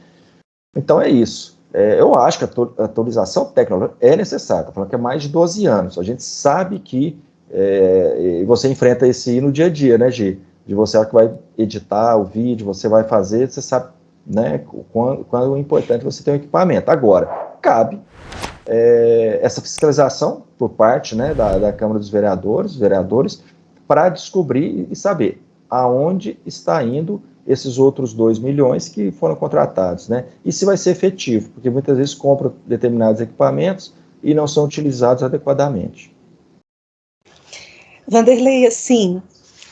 Então, é isso. Eu acho que a atualização tecnológica é necessária. Estou falando que é mais de 12 anos. A gente sabe que você enfrenta isso no dia a dia, né, Gi? De você que vai editar o vídeo, você vai fazer, você sabe, né, quando é importante você ter um equipamento. Agora, cabe essa fiscalização por parte, né, da Câmara dos vereadores, para descobrir e saber aonde está indo esses outros 2 milhões que foram contratados, né? E se vai ser efetivo, porque muitas vezes compram determinados equipamentos e não são utilizados adequadamente. Vanderlei, assim,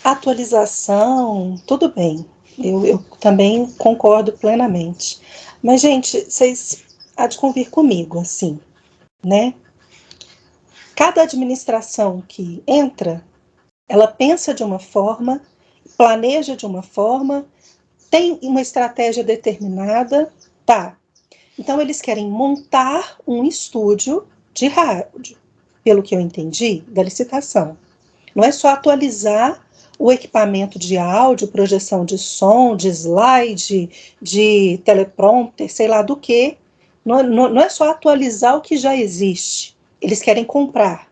atualização, tudo bem, eu também concordo plenamente. Mas, gente, vocês há de convir comigo, assim, né? Cada administração que entra, ela pensa de uma forma, planeja de uma forma, tem uma estratégia determinada, tá? Então, eles querem montar um estúdio de rádio, pelo que eu entendi da licitação. Não é só atualizar o equipamento de áudio, projeção de som, de slide, de teleprompter, sei lá do que. Não é só atualizar o que já existe. Eles querem comprar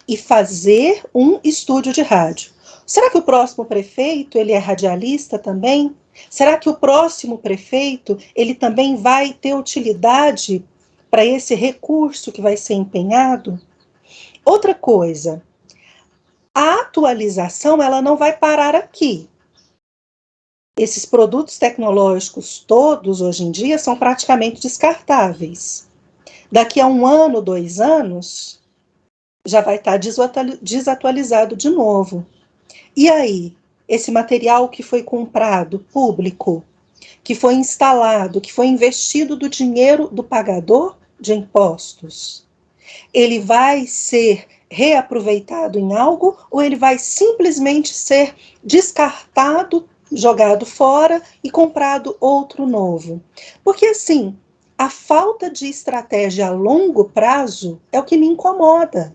e fazer um estúdio de rádio. Será que o próximo prefeito, ele é radialista também? Será que o próximo prefeito, ele também vai ter utilidade para esse recurso que vai ser empenhado? Outra coisa, a atualização ela não vai parar aqui. Esses produtos tecnológicos todos, hoje em dia, são praticamente descartáveis. Daqui a 1 ano, 2 anos, já vai estar desatualizado de novo. E aí, esse material que foi comprado, público, que foi instalado, que foi investido do dinheiro do pagador de impostos, ele vai ser reaproveitado em algo ou ele vai simplesmente ser descartado, jogado fora e comprado outro novo? Porque, assim, a falta de estratégia a longo prazo é o que me incomoda.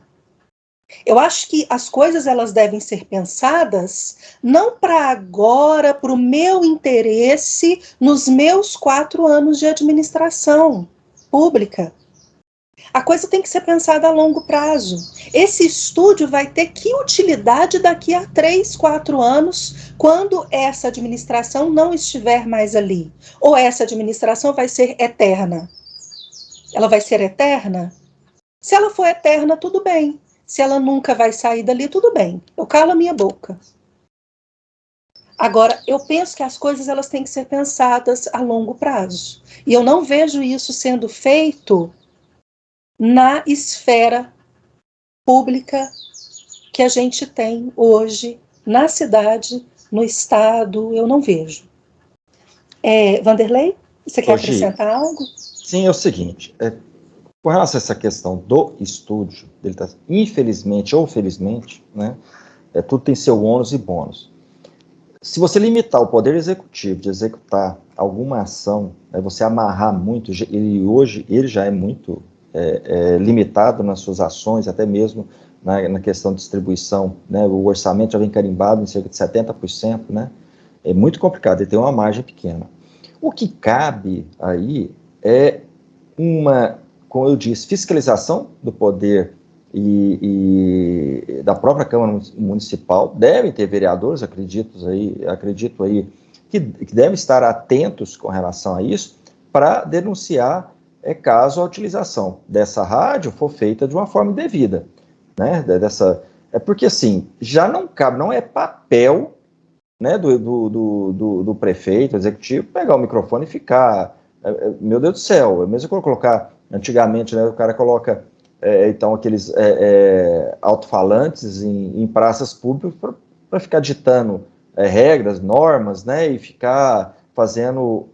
Eu acho que as coisas elas devem ser pensadas não para agora, para o meu interesse nos meus 4 anos de administração pública. A coisa tem que ser pensada a longo prazo. Esse estúdio vai ter que utilidade daqui a 3, 4 anos, quando essa administração não estiver mais ali. Ou essa administração vai ser eterna. Ela vai ser eterna? Se ela for eterna, tudo bem. Se ela nunca vai sair dali, tudo bem. Eu calo a minha boca. Agora, eu penso que as coisas elas têm que ser pensadas a longo prazo. E eu não vejo isso sendo feito na esfera pública que a gente tem hoje, na cidade, no estado, eu não vejo. Vanderlei, você quer acrescentar algo? Sim, é o seguinte, com relação a essa questão do estúdio, ele tá, infelizmente ou felizmente, né, tudo tem seu ônus e bônus. Se você limitar o poder executivo de executar alguma ação, você amarrar muito, hoje ele já é muito limitado nas suas ações, até mesmo na questão de distribuição, né, o orçamento já vem carimbado em cerca de 70%, né, é muito complicado, ele tem uma margem pequena. O que cabe aí é uma, como eu disse, fiscalização do poder e da própria Câmara Municipal. Devem ter vereadores, acredito aí que devem estar atentos com relação a isso, para denunciar caso a utilização dessa rádio for feita de uma forma indevida, né? Porque assim, já não cabe, não é papel, né, do prefeito, do executivo, pegar o microfone e ficar, meu Deus do céu, mesmo que eu colocar, antigamente, né, o cara coloca, então, aqueles alto-falantes em praças públicas para ficar ditando regras, normas, né, e ficar fazendo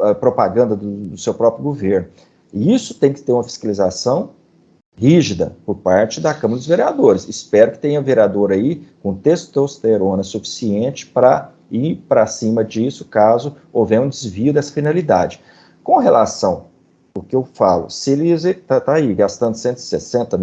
a propaganda do seu próprio governo. E isso tem que ter uma fiscalização rígida por parte da Câmara dos Vereadores. Espero que tenha vereador aí com testosterona suficiente para ir para cima disso, caso houver um desvio dessa finalidade. Com relação ao que eu falo, se ele está aí gastando 160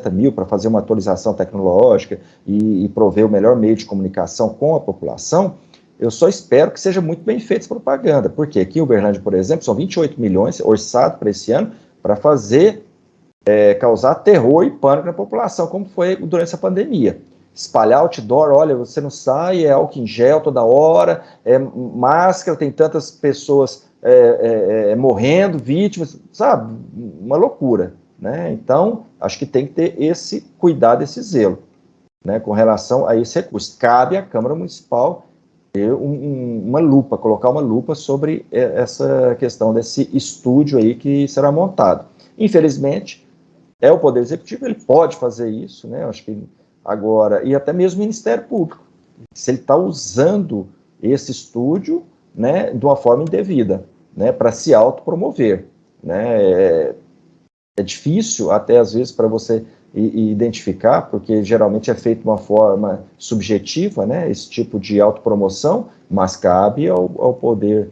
mil para fazer uma atualização tecnológica e prover o melhor meio de comunicação com a população, eu só espero que seja muito bem feita essa propaganda, porque aqui em Uberlândia, por exemplo, são 28 milhões orçado para esse ano para fazer, causar terror e pânico na população, como foi durante essa pandemia. Espalhar outdoor, olha, você não sai, álcool em gel toda hora, máscara, tem tantas pessoas morrendo, vítimas, sabe? Uma loucura, né? Então, acho que tem que ter esse cuidado, esse zelo, né, com relação a esse recurso. Cabe à Câmara Municipal ter uma lupa, colocar uma lupa sobre essa questão desse estúdio aí que será montado. Infelizmente, é o Poder Executivo, ele pode fazer isso, né? Acho que agora, e até mesmo o Ministério Público, se ele está usando esse estúdio, né, de uma forma indevida, né, para se autopromover, né? É difícil até às vezes para você identificar, porque geralmente é feito de uma forma subjetiva, né, esse tipo de autopromoção, mas cabe ao Poder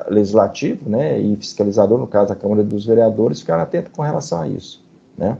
Legislativo, né, e fiscalizador, no caso a Câmara dos Vereadores, ficar atento com relação a isso, né.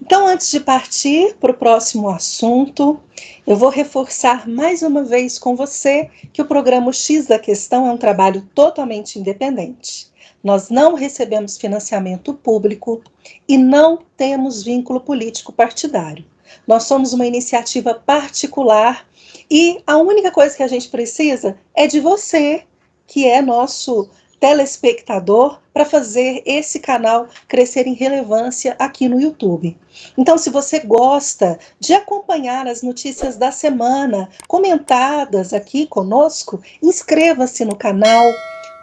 Então, antes de partir para o próximo assunto, eu vou reforçar mais uma vez com você que o programa X da Questão é um trabalho totalmente independente. Nós não recebemos financiamento público e não temos vínculo político partidário. Nós somos uma iniciativa particular e a única coisa que a gente precisa é de você, que é nosso telespectador para fazer esse canal crescer em relevância aqui no YouTube. Então, se você gosta de acompanhar as notícias da semana comentadas aqui conosco, inscreva-se no canal,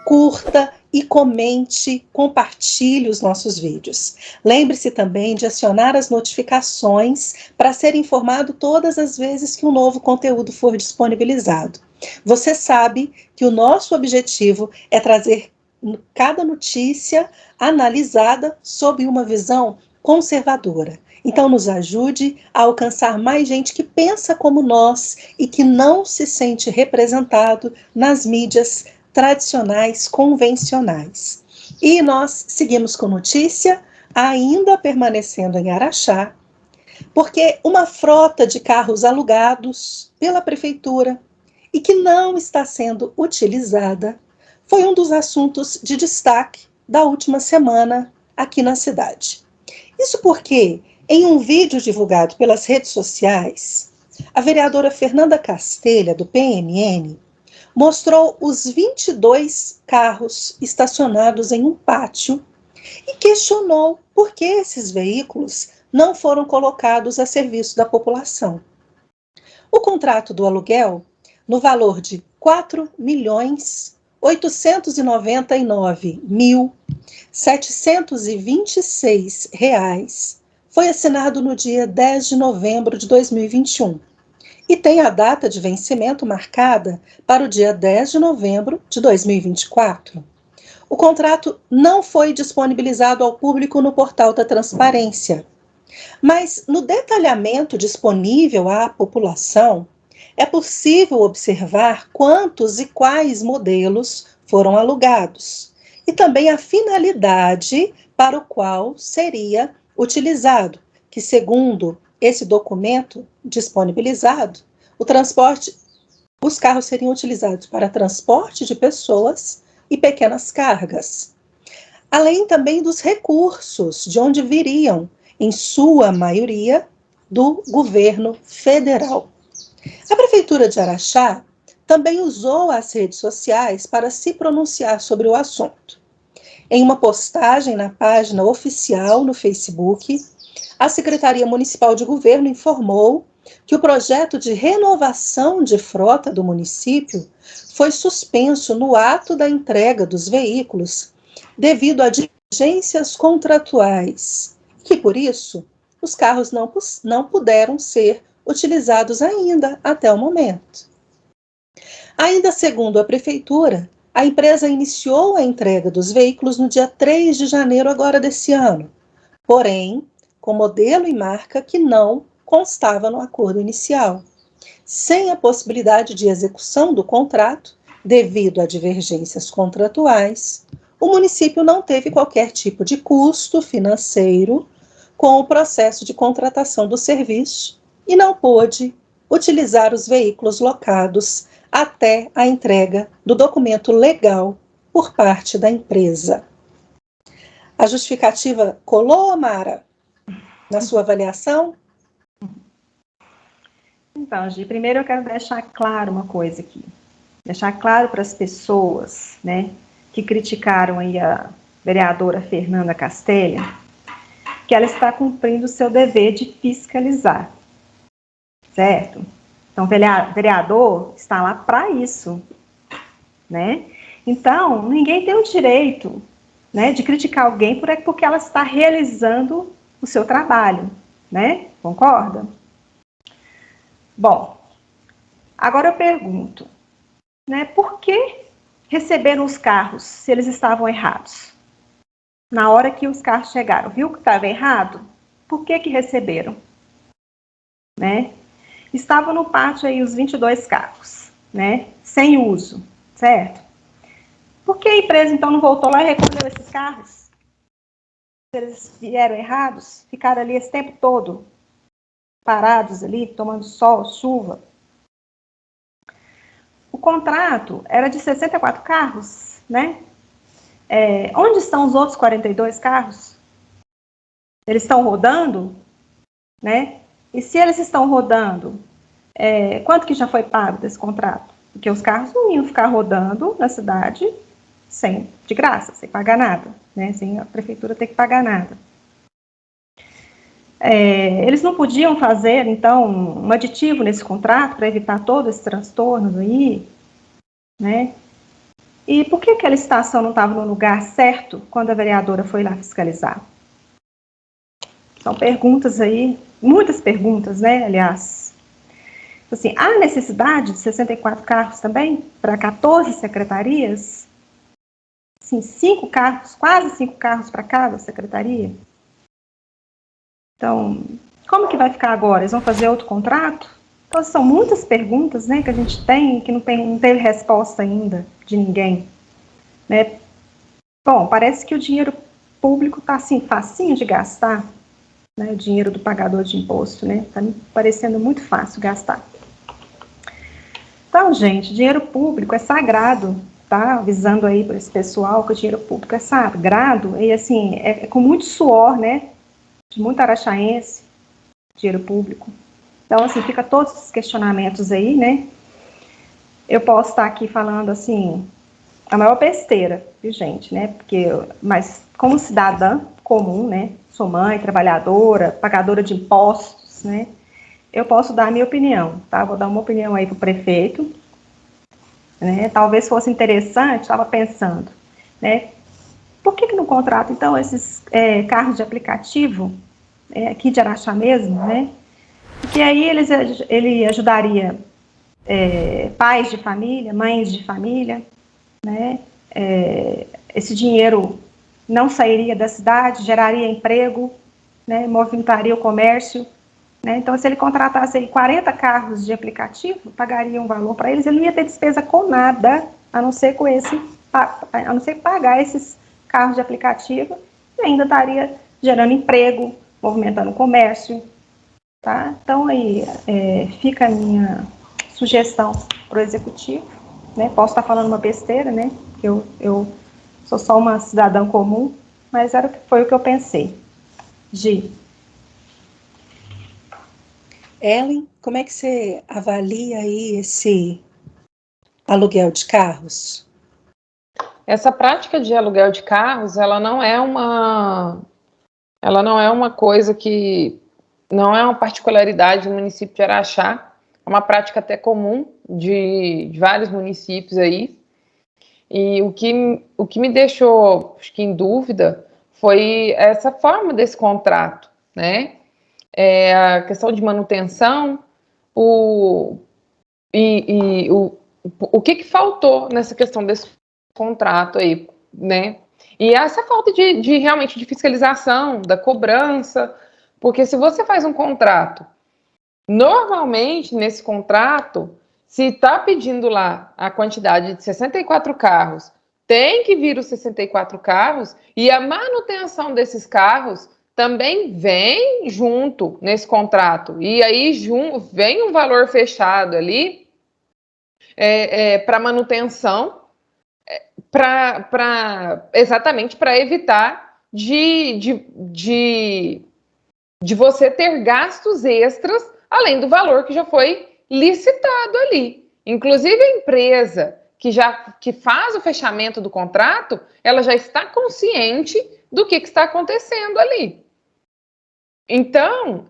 curta e comente, compartilhe os nossos vídeos. Lembre-se também de acionar as notificações para ser informado todas as vezes que um novo conteúdo for disponibilizado. Você sabe que o nosso objetivo é trazer cada notícia analisada sob uma visão conservadora. Então, nos ajude a alcançar mais gente que pensa como nós e que não se sente representado nas mídias tradicionais, convencionais. E nós seguimos com notícia, ainda permanecendo em Araxá, porque uma frota de carros alugados pela prefeitura e que não está sendo utilizada foi um dos assuntos de destaque da última semana aqui na cidade. Isso porque, em um vídeo divulgado pelas redes sociais, a vereadora Fernanda Castelha, do PMN, mostrou os 22 carros estacionados em um pátio e questionou por que esses veículos não foram colocados a serviço da população. O contrato do aluguel, no valor de R$ 4.899.726, foi assinado no dia 10 de novembro de 2021 e tem a data de vencimento marcada para o dia 10 de novembro de 2024. O contrato não foi disponibilizado ao público no portal da transparência, mas no detalhamento disponível à população, é possível observar quantos e quais modelos foram alugados e também a finalidade para o qual seria utilizado, que segundo esse documento disponibilizado, os carros seriam utilizados para transporte de pessoas e pequenas cargas, além também dos recursos de onde viriam, em sua maioria, do governo federal. A Prefeitura de Araxá também usou as redes sociais para se pronunciar sobre o assunto. Em uma postagem na página oficial no Facebook, a Secretaria Municipal de Governo informou que o projeto de renovação de frota do município foi suspenso no ato da entrega dos veículos devido a divergências contratuais, que por isso os carros não puderam ser utilizados ainda até o momento. Ainda segundo a Prefeitura, a empresa iniciou a entrega dos veículos no dia 3 de janeiro agora desse ano, porém, com modelo e marca que não constava no acordo inicial, sem a possibilidade de execução do contrato, devido a divergências contratuais, o município não teve qualquer tipo de custo financeiro com o processo de contratação do serviço e não pôde utilizar os veículos locados até a entrega do documento legal por parte da empresa. A justificativa colou, Mara, na sua avaliação? Então, Gi, primeiro eu quero deixar claro uma coisa aqui. Deixar claro para as pessoas, né, que criticaram aí a vereadora Fernanda Castelha, que ela está cumprindo o seu dever de fiscalizar, certo? Então, o vereador está lá para isso, né? Então, ninguém tem o direito, né, de criticar alguém porque ela está realizando o seu trabalho, né? Concorda? Bom, agora eu pergunto, né, por que receberam os carros se eles estavam errados? Na hora que os carros chegaram, viu que estava errado? Por que receberam? Né? Estavam no pátio aí os 22 carros, né, sem uso, certo? Por que a empresa então não voltou lá e recolheu esses carros? Eles vieram errados, ficaram ali esse tempo todo, parados ali, tomando sol, chuva. O contrato era de 64 carros, né? Onde estão os outros 42 carros? Eles estão rodando, né? E se eles estão rodando, quanto que já foi pago desse contrato? Porque os carros não iam ficar rodando na cidade de graça, sem pagar nada, né? Sem a prefeitura ter que pagar nada. Eles não podiam fazer, então, um aditivo nesse contrato para evitar todos esses transtornos aí, né? E por que a licitação não estava no lugar certo quando a vereadora foi lá fiscalizar? São perguntas aí, muitas perguntas, né, aliás. Assim, há necessidade de 64 carros também para 14 secretarias? Assim, 5 carros, quase 5 carros para cada secretaria? Então, como que vai ficar agora? Eles vão fazer outro contrato? Então, são muitas perguntas, né, que a gente tem, que não teve resposta ainda de ninguém, né? Bom, parece que o dinheiro público está, assim, facinho de gastar, né, o dinheiro do pagador de imposto, né? Está me parecendo muito fácil gastar. Então, gente, dinheiro público é sagrado, tá? Avisando aí para esse pessoal que o dinheiro público é sagrado e, assim, é com muito suor, né? De muito araxaense, dinheiro público. Então, assim, fica todos esses questionamentos aí, né? Eu posso estar aqui falando, assim, a maior besteira, viu, gente, né? Mas como cidadã comum, né? Sou mãe, trabalhadora, pagadora de impostos, né? Eu posso dar a minha opinião, tá? Vou dar uma opinião aí para o prefeito, né? Talvez fosse interessante, estava pensando, né? Por que não contrata, então, esses carros de aplicativo, aqui de Araxá mesmo, né? Porque aí ele ajudaria pais de família, mães de família, né? Esse dinheiro não sairia da cidade, geraria emprego, né? Movimentaria o comércio, né? Então, se ele contratasse aí 40 carros de aplicativo, pagaria um valor para eles, ele não ia ter despesa com nada, a não ser pagar esses carros de aplicativo, e ainda estaria gerando emprego, movimentando o comércio, tá? Então, aí fica a minha sugestão para o executivo, né? Posso estar falando uma besteira, né? Eu sou só uma cidadã comum, mas foi o que eu pensei. Gi. Ellen, como é que você avalia aí esse aluguel de carros? Essa prática de aluguel de carros, ela não é uma coisa que não é uma particularidade do município de Araxá, é uma prática até comum de vários municípios aí. E o que me deixou, acho que, em dúvida foi essa forma desse contrato, né? A questão de manutenção, o que faltou nessa questão desse contrato aí, né? E essa falta de realmente de fiscalização, da cobrança, porque se você faz um contrato, normalmente nesse contrato, se está pedindo lá a quantidade de 64 carros, tem que vir os 64 carros e a manutenção desses carros também vem junto nesse contrato. E aí vem um valor fechado ali para manutenção, exatamente para evitar de você ter gastos extras além do valor que já foi licitado ali. Inclusive a empresa que faz o fechamento do contrato, ela já está consciente do que está acontecendo ali. Então,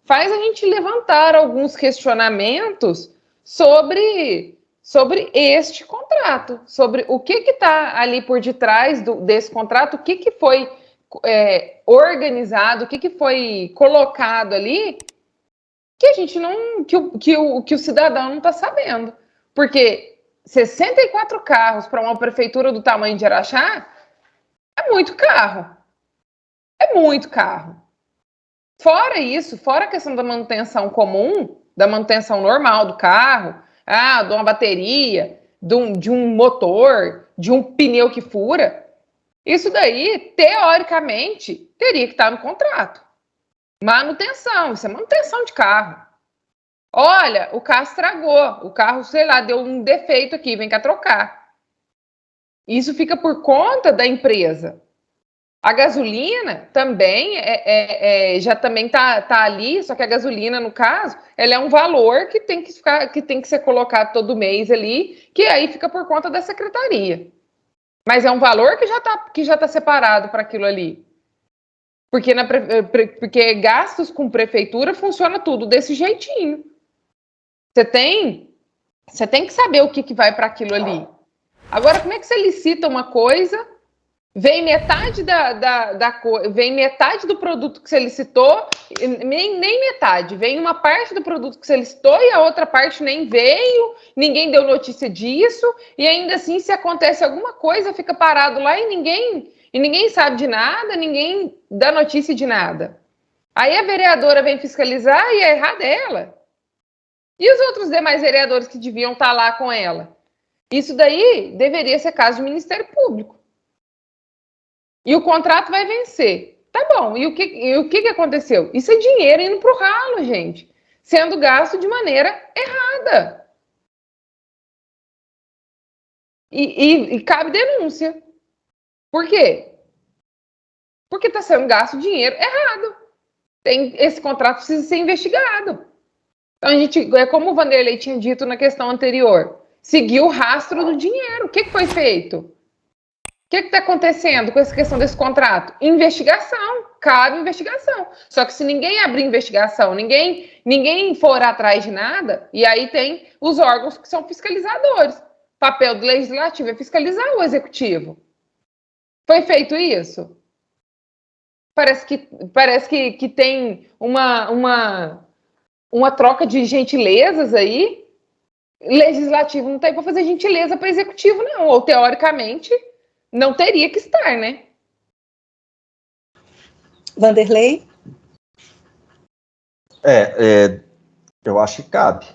faz a gente levantar alguns questionamentos sobre este contrato, sobre o que está ali por detrás desse contrato, o que foi organizado, o que foi colocado ali, que a gente não, que o cidadão não está sabendo. Porque 64 carros para uma prefeitura do tamanho de Araxá é muito carro. É muito carro. Fora isso, fora a questão da manutenção comum, da manutenção normal do carro, de uma bateria, de um motor, de um pneu que fura, isso daí, teoricamente, teria que estar no contrato. Manutenção, isso é manutenção de carro. Olha, o carro estragou, o carro, sei lá, deu um defeito aqui, vem cá trocar. Isso fica por conta da empresa. A gasolina também já também tá ali, só que a gasolina, no caso, ela é um valor que tem que ser colocado todo mês ali, que aí fica por conta da secretaria. Mas é um valor que já tá separado para aquilo ali. Porque gastos com prefeitura funciona tudo desse jeitinho. Você tem que saber o que vai para aquilo ali. Agora, como é que você licita uma coisa, vem metade vem metade do produto que você licitou, nem metade, vem uma parte do produto que você licitou e a outra parte nem veio, ninguém deu notícia disso, e ainda assim, se acontece alguma coisa, fica parado lá e ninguém sabe de nada, ninguém dá notícia de nada. Aí a vereadora vem fiscalizar e é errado dela. E os outros demais vereadores que deviam estar lá com ela? Isso daí deveria ser caso do Ministério Público. E o contrato vai vencer. Tá bom, e o que aconteceu? Isso é dinheiro indo pro ralo, gente. Sendo gasto de maneira errada. E cabe denúncia. Por quê? Porque está sendo gasto dinheiro errado. Esse contrato precisa ser investigado. Então, é como o Vanderlei tinha dito na questão anterior, seguir o rastro do dinheiro. O que foi feito? O que está acontecendo com essa questão desse contrato? Investigação. Cabe investigação. Só que se ninguém abrir investigação, ninguém for atrás de nada, e aí tem os órgãos que são fiscalizadores. O papel do legislativo é fiscalizar o executivo. Foi feito isso? Parece que tem uma troca de gentilezas aí. Legislativo não está aí para fazer gentileza para executivo, não. Ou, teoricamente, não teria que estar, né? Vanderlei? Eu acho que cabe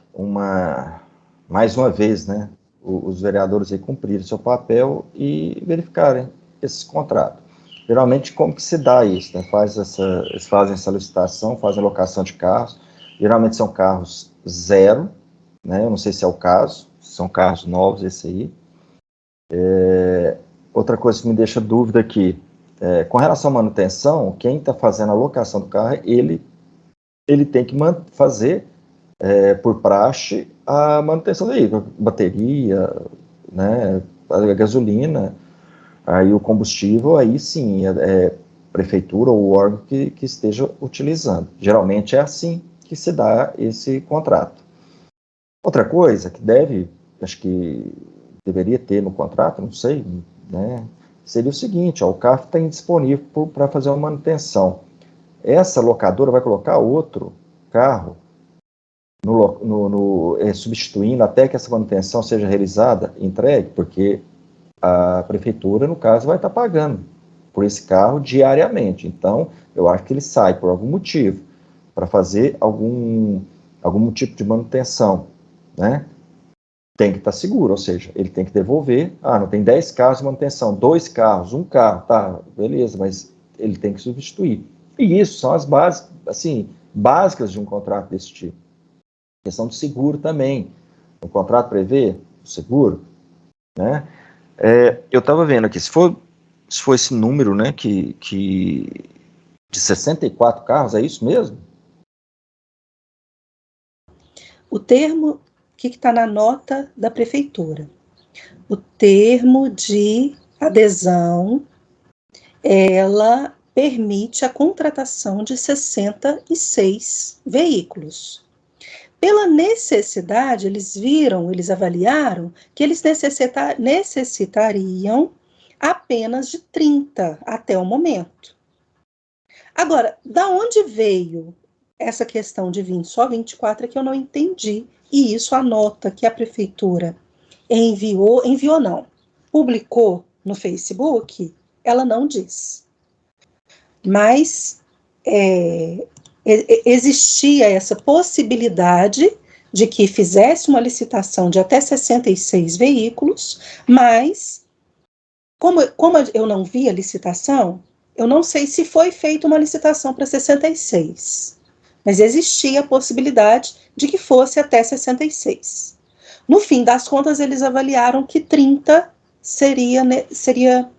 mais uma vez, né, os vereadores aí cumprirem seu papel e verificarem esses contratos. Geralmente, como que se dá isso? Né? Eles fazem essa licitação, fazem locação de carros, geralmente são carros zero, né? Eu não sei se é o caso, são carros novos esse aí. Outra coisa que me deixa dúvida aqui, com relação à manutenção, quem está fazendo a locação do carro, ele tem que fazer, por praxe, a manutenção daí, bateria, né, a gasolina, aí o combustível, aí sim, prefeitura ou o órgão que esteja utilizando. Geralmente é assim que se dá esse contrato. Outra coisa que acho que deveria ter no contrato, não sei, né, seria o seguinte, o carro está indisponível para fazer uma manutenção. Essa locadora vai colocar outro carro substituindo até que essa manutenção seja realizada, entregue, porque a prefeitura, no caso, vai estar pagando por esse carro diariamente. Então, eu acho que ele sai por algum motivo, para fazer algum tipo de manutenção, né? Tem que estar seguro, ou seja, ele tem que devolver. Não tem 10 carros de manutenção, 2 carros, 1 carro, tá, beleza, mas ele tem que substituir. E isso são as bases, assim, básicas de um contrato desse tipo. Questão do seguro também. O contrato prevê o seguro, né? Eu estava vendo aqui, se for esse número, né, de 64 carros, é isso mesmo? O termo, que está na nota da prefeitura? O termo de adesão, ela permite a contratação de 66 veículos. Pela necessidade, eles avaliaram que eles necessitariam apenas de 30 até o momento. Agora, da onde veio essa questão de vir só 24 é que eu não entendi. E isso a nota que a prefeitura publicou no Facebook, ela não diz. Mas existia essa possibilidade de que fizesse uma licitação de até 66 veículos, mas, como eu não vi a licitação, eu não sei se foi feita uma licitação para 66, mas existia a possibilidade de que fosse até 66. No fim das contas, eles avaliaram que 30 seria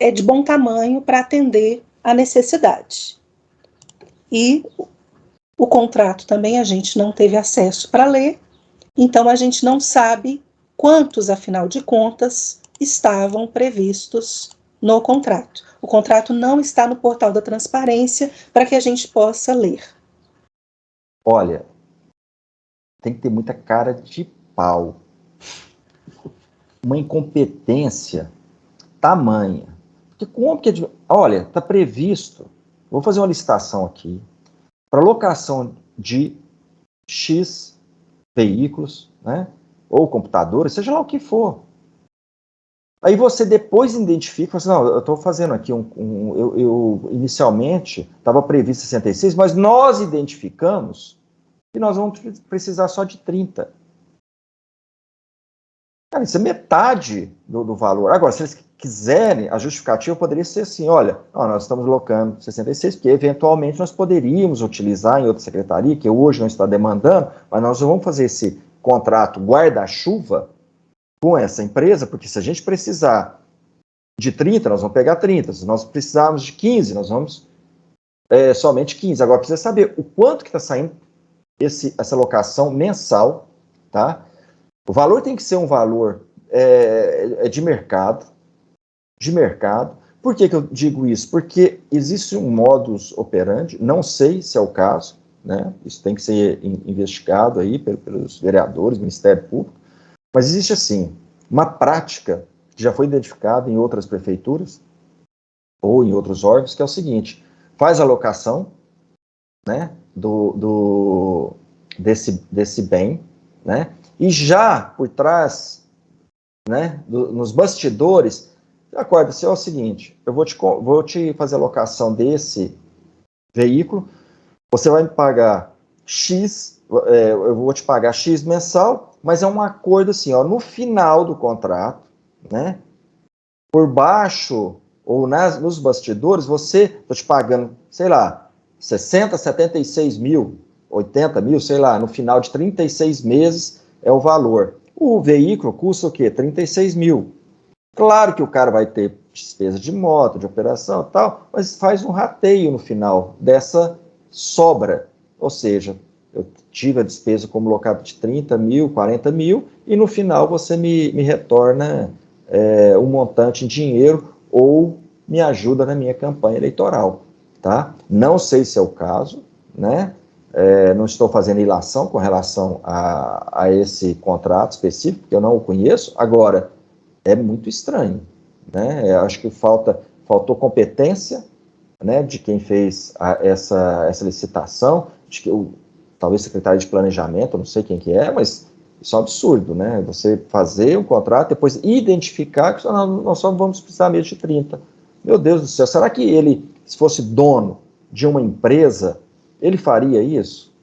é de bom tamanho para atender a necessidade. E o contrato também a gente não teve acesso para ler, então a gente não sabe quantos, afinal de contas, estavam previstos no contrato. O contrato não está no portal da transparência para que a gente possa ler. Olha, tem que ter muita cara de pau. Uma incompetência tamanha. Porque como que... Olha, está previsto, vou fazer uma licitação aqui, para locação de X veículos, né, ou computadores, seja lá o que for. Aí você depois identifica, assim, não, eu estou fazendo aqui eu inicialmente estava previsto 66, mas nós identificamos que nós vamos precisar só de 30. Cara, isso é metade do valor. Agora, se eles quiserem, a justificativa poderia ser assim, olha, nós estamos locando 66, porque eventualmente nós poderíamos utilizar em outra secretaria, que hoje não está demandando, mas nós vamos fazer esse contrato guarda-chuva com essa empresa, porque se a gente precisar de 30, nós vamos pegar 30. Se nós precisarmos de 15, nós vamos somente 15. Agora, precisa saber o quanto que está saindo essa locação mensal, tá? O valor tem que ser um valor de mercado. Por que eu digo isso? Porque existe um modus operandi, não sei se é o caso, né? Isso tem que ser investigado aí pelos vereadores, Ministério Público, mas existe, assim, uma prática que já foi identificada em outras prefeituras ou em outros órgãos, que é o seguinte: faz a locação, né, desse bem, né, e já por trás, né, nos bastidores, acorda-se, é o seguinte: eu vou te fazer a locação desse veículo, você vai me pagar X, eu vou te pagar X mensal, mas é um acordo assim, no final do contrato, né, por baixo ou nos bastidores, estou te pagando, sei lá, 60, 76 mil, 80 mil, sei lá, no final de 36 meses é o valor. O veículo custa o quê? 36 mil. Claro que o cara vai ter despesa de moto, de operação e tal, mas faz um rateio no final dessa sobra. Ou seja, eu tive a despesa como locado de 30 mil, 40 mil, e no final você me retorna um montante em dinheiro ou me ajuda na minha campanha eleitoral, tá? Não sei se é o caso, né? Não estou fazendo ilação com relação a esse contrato específico, porque eu não o conheço. Agora, é muito estranho, né? Acho que faltou competência, né, de quem fez essa licitação, de que talvez secretário de planejamento, não sei quem que é, mas isso é um absurdo, né? Você fazer um contrato, depois identificar que nós só vamos precisar mesmo de 30. Meu Deus do céu, será que ele, se fosse dono de uma empresa, ele faria isso?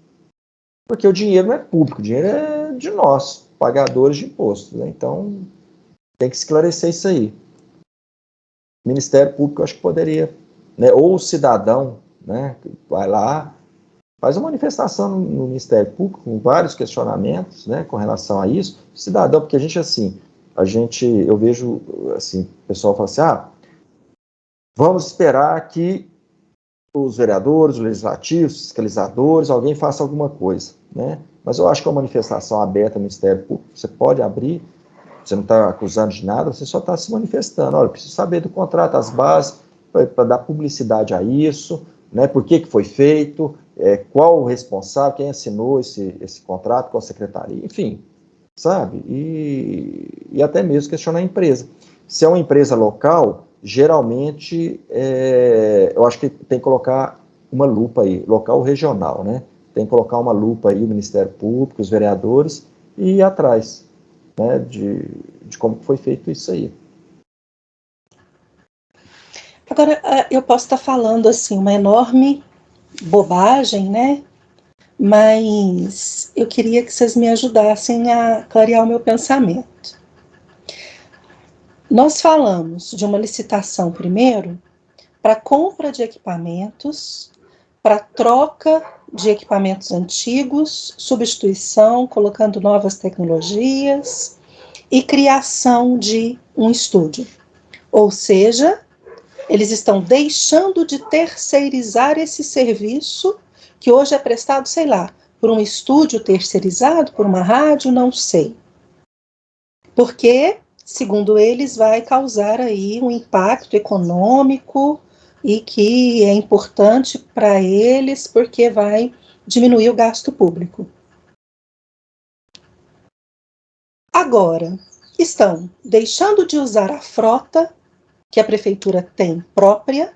Porque o dinheiro não é público, o dinheiro é de nós, pagadores de impostos, né? Então, tem que esclarecer isso aí. O Ministério Público, eu acho que poderia, né? Ou o cidadão, né, vai lá, faz uma manifestação no Ministério Público, com vários questionamentos, né, com relação a isso. O cidadão, porque eu vejo, assim, o pessoal fala assim, vamos esperar que os vereadores, os legislativos, os fiscalizadores, alguém faça alguma coisa, né? Mas eu acho que é uma manifestação aberta no Ministério Público, você pode abrir, você não está acusando de nada, você só está se manifestando. Olha, eu preciso saber do contrato, as bases, para dar publicidade a isso, né? Por que foi feito, qual o responsável, quem assinou esse contrato, qual secretaria, enfim, sabe? E até mesmo questionar a empresa. Se é uma empresa local, geralmente, eu acho que tem que colocar uma lupa aí, local ou regional, né? Tem que colocar uma lupa aí, o Ministério Público, os vereadores, e ir atrás, né, de como foi feito isso aí. Agora, eu posso estar falando, assim, uma enorme bobagem, né? Mas eu queria que vocês me ajudassem a clarear o meu pensamento. Nós falamos de uma licitação primeiro para compra de equipamentos, para troca de equipamentos antigos, substituição, colocando novas tecnologias e criação de um estúdio. Ou seja, Eles estão deixando de terceirizar esse serviço que hoje é prestado, sei lá, por um estúdio terceirizado, por uma rádio, não sei. Porque, segundo eles, vai causar aí um impacto econômico e que é importante para eles porque vai diminuir o gasto público. Agora, estão deixando de usar a frota que a prefeitura tem própria,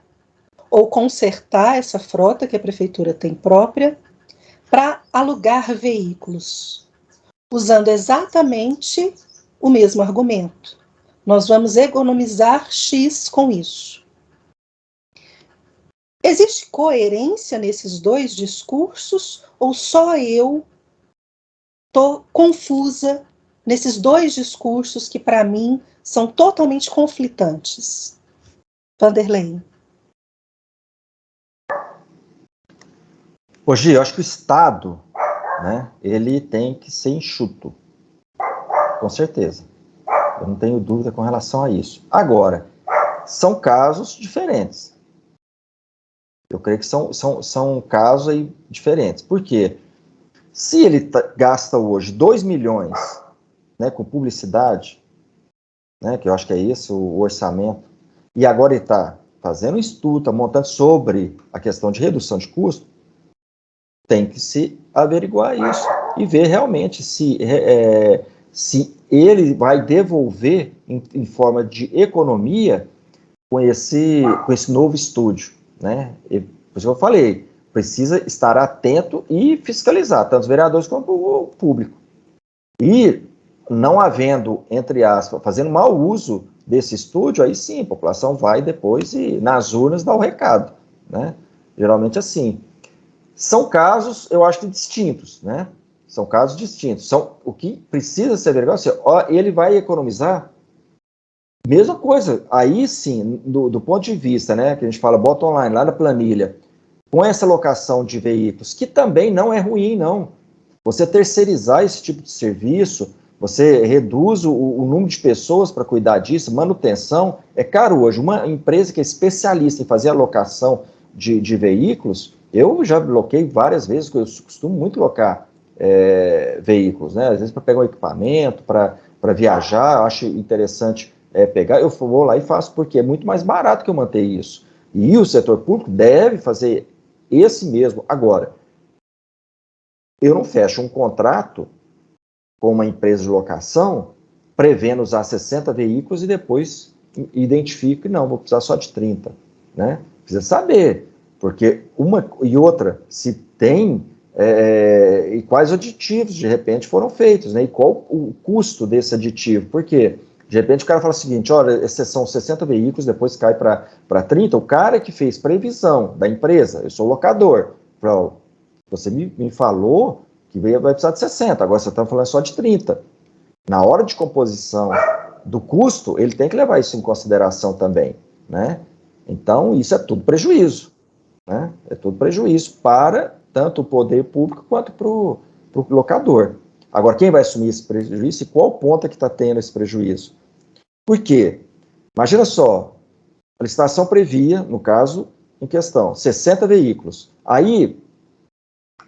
ou consertar essa frota que a prefeitura tem própria, para alugar veículos, usando exatamente o mesmo argumento. Nós vamos economizar X com isso. Existe coerência nesses dois discursos ou só eu estou confusa nesses dois discursos que, para mim, são totalmente conflitantes? Vanderlei. Hoje, eu acho que o Estado, né, ele tem que ser enxuto, com certeza. Eu não tenho dúvida com relação a isso. Agora, são casos diferentes. Eu creio que são casos aí diferentes. Por quê? Se ele gasta hoje 2 milhões, né, com publicidade, né, que eu acho que é esse o orçamento, e agora ele está fazendo um estudo, está montando sobre a questão de redução de custo, tem que se averiguar isso e ver realmente se ele vai devolver em forma de economia com esse novo estúdio, né? Por isso que eu falei, precisa estar atento e fiscalizar, tanto os vereadores quanto o público. E não havendo, entre aspas, fazendo mau uso desse estúdio, aí sim, a população vai depois e nas urnas dá o recado, né? Geralmente assim. São casos, eu acho que distintos, né? São casos distintos. O que precisa ser averiguado, ele vai economizar. Mesma coisa, aí sim, do ponto de vista, né, que a gente fala, bota online, lá na planilha, com essa locação de veículos, que também não é ruim, não. Você terceirizar esse tipo de serviço, você reduz o número de pessoas para cuidar disso, manutenção, é caro hoje. Uma empresa que é especialista em fazer a locação de veículos, eu já loquei várias vezes, eu costumo muito locar veículos, né? Às vezes para pegar um equipamento, para viajar, eu acho interessante pegar, eu vou lá e faço, porque é muito mais barato que eu manter isso. E o setor público deve fazer esse mesmo. Agora, eu não fecho um contrato com uma empresa de locação prevendo usar 60 veículos e depois identifico que não, vou precisar só de 30, né? Precisa saber. Porque uma e outra, se tem, e quais aditivos de repente foram feitos, né? E qual o custo desse aditivo? Porque de repente o cara fala o seguinte, olha, são 60 veículos, depois cai para 30, o cara que fez previsão da empresa, eu sou locador, você me falou que vai precisar de 60, agora você está falando só de 30. Na hora de composição do custo, ele tem que levar isso em consideração também, né? Então, isso é tudo prejuízo. Né? É todo prejuízo para tanto o poder público quanto para o locador. Agora, quem vai assumir esse prejuízo e qual ponta que está tendo esse prejuízo? Por quê? Imagina só, a licitação previa, no caso em questão, 60 veículos. Aí,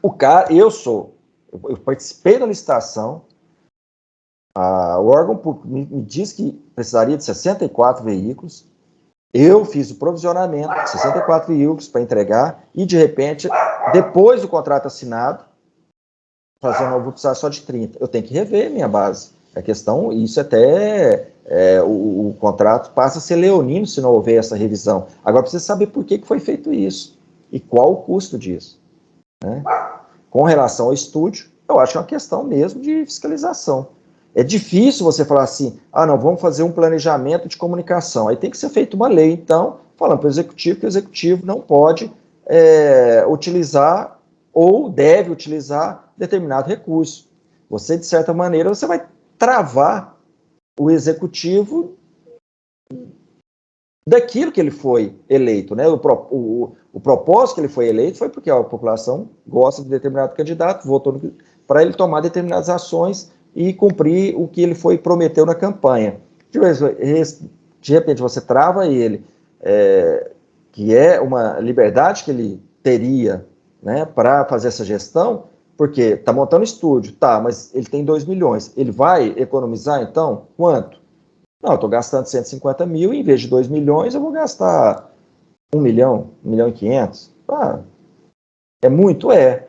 eu participei da licitação, o órgão público me disse que precisaria de 64 veículos, eu fiz o provisionamento, 64 veículos para entregar, e de repente, depois do contrato assinado, eu vou precisar só de 30. Eu tenho que rever minha base. A questão, isso até o contrato passa a ser leonino se não houver essa revisão. Agora precisa saber por que foi feito isso e qual o custo disso. Né? Com relação ao estúdio, eu acho que é uma questão mesmo de fiscalização. É difícil você falar assim, não, vamos fazer um planejamento de comunicação. Aí tem que ser feita uma lei, então, falando para o executivo que o executivo não pode utilizar ou deve utilizar determinado recurso. Você, de certa maneira, você vai travar o executivo daquilo que ele foi eleito. Né? O propósito que ele foi eleito foi porque a população gosta de determinado candidato, votou para ele tomar determinadas ações e cumprir o que ele prometeu na campanha. De repente, você trava ele que é uma liberdade que ele teria, né, para fazer essa gestão, porque está montando estúdio, tá, mas ele tem 2 milhões, ele vai economizar então quanto? Não, eu estou gastando 150 mil, e em vez de 2 milhões eu vou gastar 1 milhão, 1 milhão e 500. Ah, é muito? É,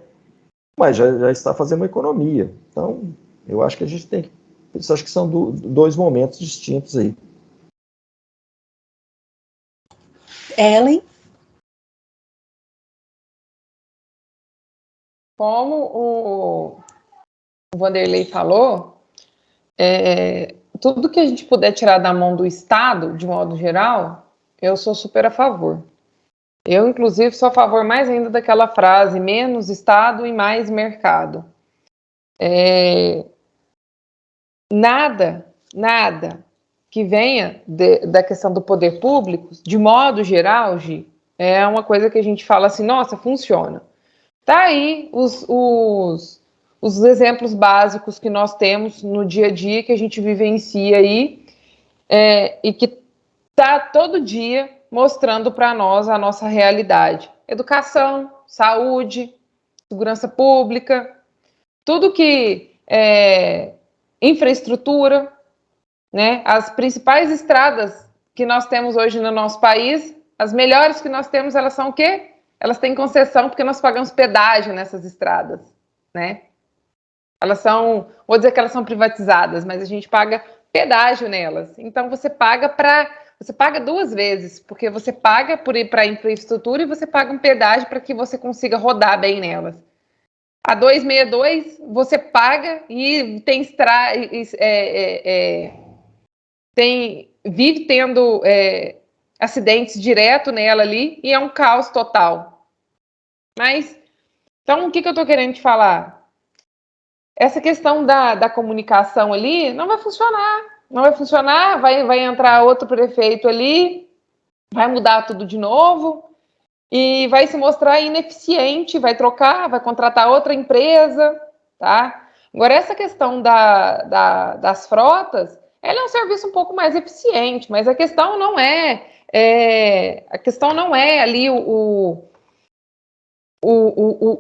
mas já está fazendo uma economia. Então, eu acho que a gente tem que... Eu acho que são dois momentos distintos aí. Ellen? Como o Vanderlei falou, tudo que a gente puder tirar da mão do Estado, de modo geral, eu sou super a favor. Eu, inclusive, sou a favor mais ainda daquela frase, menos Estado e mais mercado. Nada que venha da questão do poder público, de modo geral, Gi, é uma coisa que a gente fala assim, nossa, funciona. Tá aí os exemplos básicos que nós temos no dia a dia, que a gente vivencia aí, e que tá todo dia mostrando para nós a nossa realidade. Educação, saúde, segurança pública, tudo que infraestrutura, né? As principais estradas que nós temos hoje no nosso país, as melhores que nós temos, elas são o quê? Elas têm concessão porque nós pagamos pedágio nessas estradas, né? Elas são, vou dizer que elas são privatizadas, mas a gente paga pedágio nelas. Então você paga duas vezes, porque você paga por ir para a infraestrutura e você paga um pedágio para que você consiga rodar bem nelas. A 262 você paga e vive tendo acidentes direto nela ali, e é um caos total. Mas, então, o que eu estou querendo te falar? Essa questão da comunicação ali não vai funcionar, vai entrar outro prefeito ali, vai mudar tudo de novo, e vai se mostrar ineficiente, vai trocar, vai contratar outra empresa, tá? Agora, essa questão das frotas, ela é um serviço um pouco mais eficiente, mas a questão não é ali o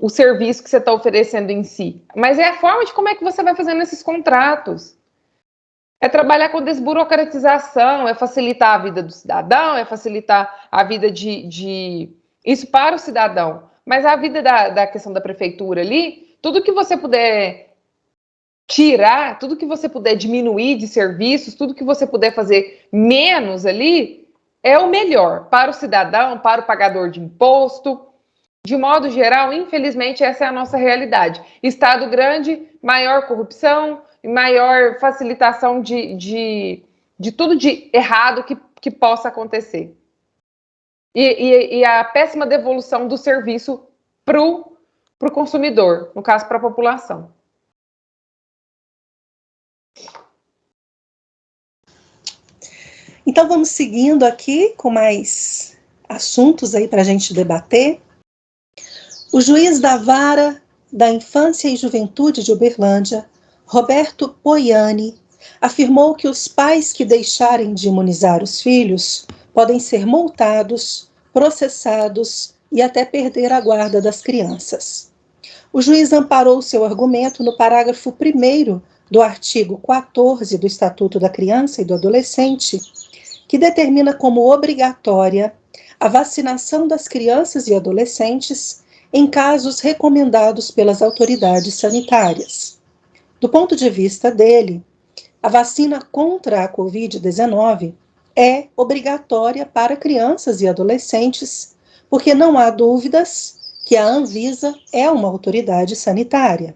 serviço que você está oferecendo em si, mas é a forma de como é que você vai fazendo esses contratos. É trabalhar com desburocratização, é facilitar a vida do cidadão, é facilitar a vida isso para o cidadão. Mas a vida da questão da prefeitura ali, tudo que você puder tirar, tudo que você puder diminuir de serviços, tudo que você puder fazer menos ali, é o melhor para o cidadão, para o pagador de imposto. De modo geral, infelizmente, essa é a nossa realidade. Estado grande, maior corrupção, maior facilitação de tudo de errado que possa acontecer. E a péssima devolução do serviço para o consumidor, no caso, para a população. Então, vamos seguindo aqui com mais assuntos aí para a gente debater. O juiz da Vara da Infância e Juventude de Uberlândia, Roberto Poiani, afirmou que os pais que deixarem de imunizar os filhos podem ser multados, processados e até perder a guarda das crianças. O juiz amparou seu argumento no parágrafo 1º do artigo 14 do Estatuto da Criança e do Adolescente, que determina como obrigatória a vacinação das crianças e adolescentes em casos recomendados pelas autoridades sanitárias. Do ponto de vista dele, a vacina contra a Covid-19 é obrigatória para crianças e adolescentes, porque não há dúvidas que a Anvisa é uma autoridade sanitária.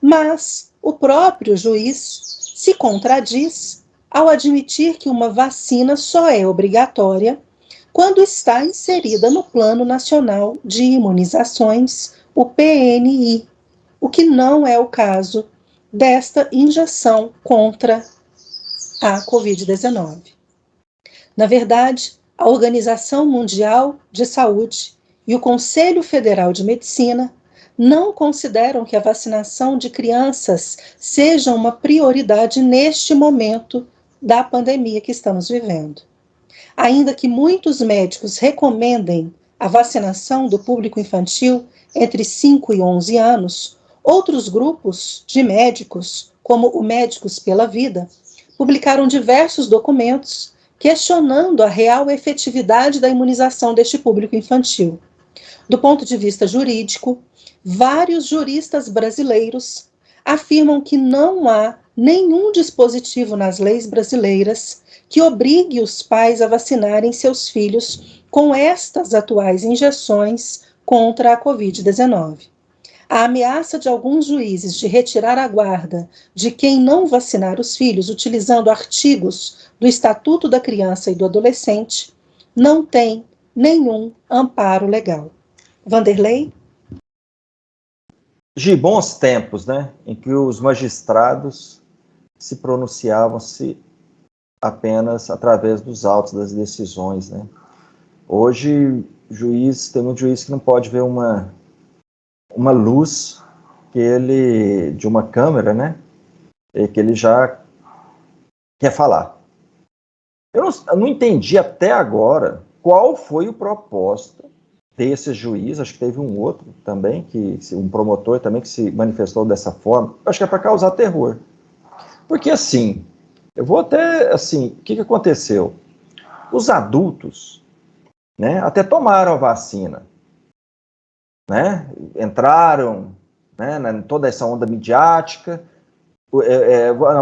Mas o próprio juiz se contradiz ao admitir que uma vacina só é obrigatória quando está inserida no Plano Nacional de Imunizações, o PNI, o que não é o caso desta injeção contra a Covid-19. Na verdade, a Organização Mundial de Saúde e o Conselho Federal de Medicina não consideram que a vacinação de crianças seja uma prioridade neste momento da pandemia que estamos vivendo. Ainda que muitos médicos recomendem a vacinação do público infantil entre 5 e 11 anos, outros grupos de médicos, como o Médicos pela Vida, publicaram diversos documentos questionando a real efetividade da imunização deste público infantil. Do ponto de vista jurídico, vários juristas brasileiros afirmam que não há nenhum dispositivo nas leis brasileiras que obrigue os pais a vacinarem seus filhos com estas atuais injeções contra a Covid-19. A ameaça de alguns juízes de retirar a guarda de quem não vacinar os filhos utilizando artigos do Estatuto da Criança e do Adolescente não tem nenhum amparo legal. Vanderlei? De bons tempos, né, em que os magistrados se pronunciavam-se apenas através dos autos das decisões, né. Hoje, tem muito juiz que não pode ver uma luz de uma câmera, né, e que ele já quer falar. Eu não entendi até agora qual foi o propósito desse juiz, acho que teve um outro também, um promotor também que se manifestou dessa forma, acho que é para causar terror. Porque assim, o que aconteceu? Os adultos, né, até tomaram a vacina, né, entraram, né, toda essa onda midiática,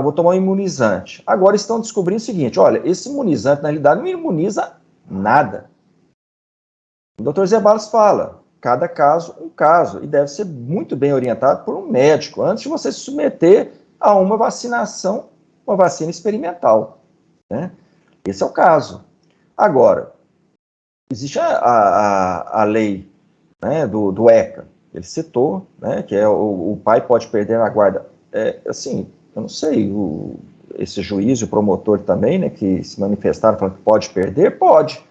vou tomar um imunizante. Agora estão descobrindo o seguinte, olha, esse imunizante na realidade não imuniza nada. O Dr. Zé Balos fala, cada caso um caso, e deve ser muito bem orientado por um médico, antes de você se submeter a uma vacinação, uma vacina experimental, né? Esse é o caso. Agora, existe a lei, né, do ECA, ele citou, né, que é o pai pode perder a guarda. Assim, eu não sei, esse juiz e o promotor também, né, que se manifestaram falando que pode perder, pode.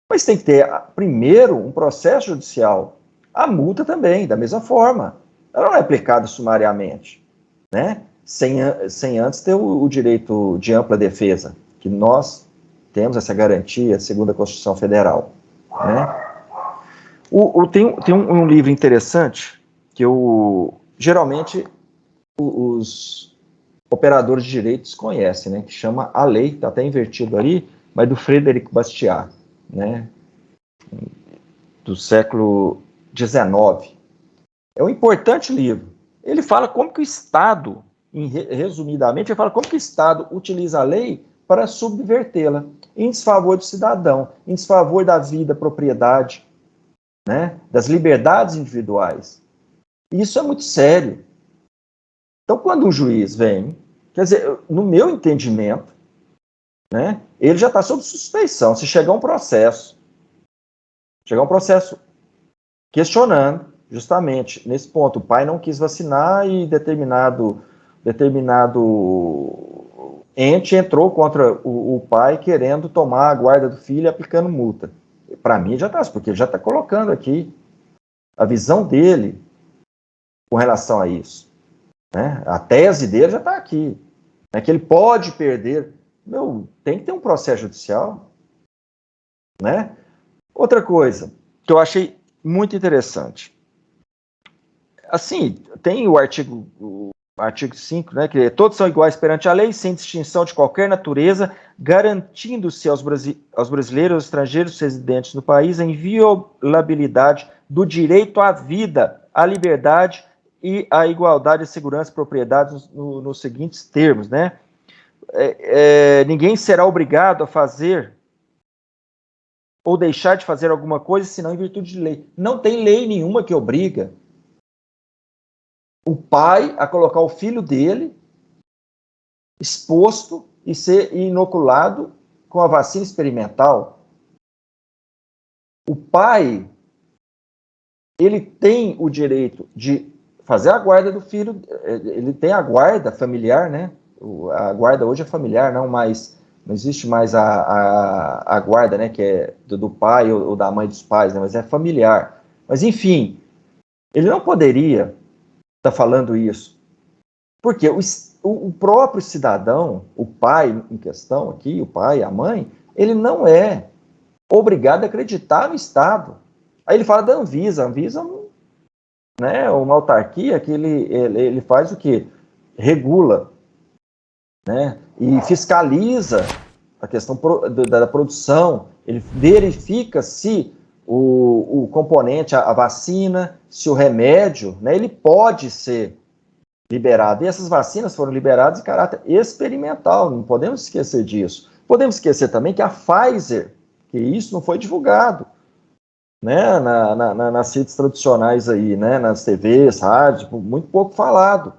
Mas tem que ter, primeiro, um processo judicial. A multa também, da mesma forma. Ela não é aplicada sumariamente, né? Sem antes ter o direito de ampla defesa, que nós temos essa garantia segundo a Constituição Federal, né? Tem um livro interessante que geralmente os operadores de direitos conhecem, né? Que chama A Lei, está até invertido ali, mas do Frederic Bastiat, né, do século XIX. É um importante livro. Ele fala como que o Estado, resumidamente, ele fala como que o Estado utiliza a lei para subvertê-la, em desfavor do cidadão, em desfavor da vida, propriedade, né, das liberdades individuais. E isso é muito sério. Então, quando um juiz vem, quer dizer, no meu entendimento, né, ele já está sob suspeição. Se chegar um processo questionando, justamente, nesse ponto, o pai não quis vacinar e determinado ente entrou contra o pai querendo tomar a guarda do filho e aplicando multa. Para mim já está, porque ele já está colocando aqui a visão dele com relação a isso, né? A tese dele já está aqui, né, que ele pode perder. Tem que ter um processo judicial, né? Outra coisa que eu achei muito interessante. Assim, tem o artigo 5, né, que todos são iguais perante a lei, sem distinção de qualquer natureza, garantindo-se aos brasileiros e aos estrangeiros residentes no país a inviolabilidade do direito à vida, à liberdade e à igualdade, segurança e propriedade nos seguintes termos, né? Ninguém será obrigado a fazer ou deixar de fazer alguma coisa, senão em virtude de lei. Não tem lei nenhuma que obriga o pai a colocar o filho dele exposto e ser inoculado com a vacina experimental. O pai, ele tem o direito de fazer a guarda do filho, ele tem a guarda familiar, né? A guarda hoje é familiar, não existe mais a guarda, né, que é do pai ou da mãe dos pais, né, mas é familiar. Mas, enfim, ele não poderia estar falando isso, porque o próprio cidadão, o pai em questão aqui, o pai, a mãe, ele não é obrigado a acreditar no Estado. Aí ele fala da Anvisa. A Anvisa, né, é uma autarquia que ele faz o quê? Regula, né, e fiscaliza a questão da produção, ele verifica se o componente, a vacina, se o remédio, né, ele pode ser liberado. E essas vacinas foram liberadas em caráter experimental, não podemos esquecer disso. Podemos esquecer também que a Pfizer, que isso não foi divulgado, né, nas redes tradicionais aí, né, nas TVs, rádios, muito pouco falado,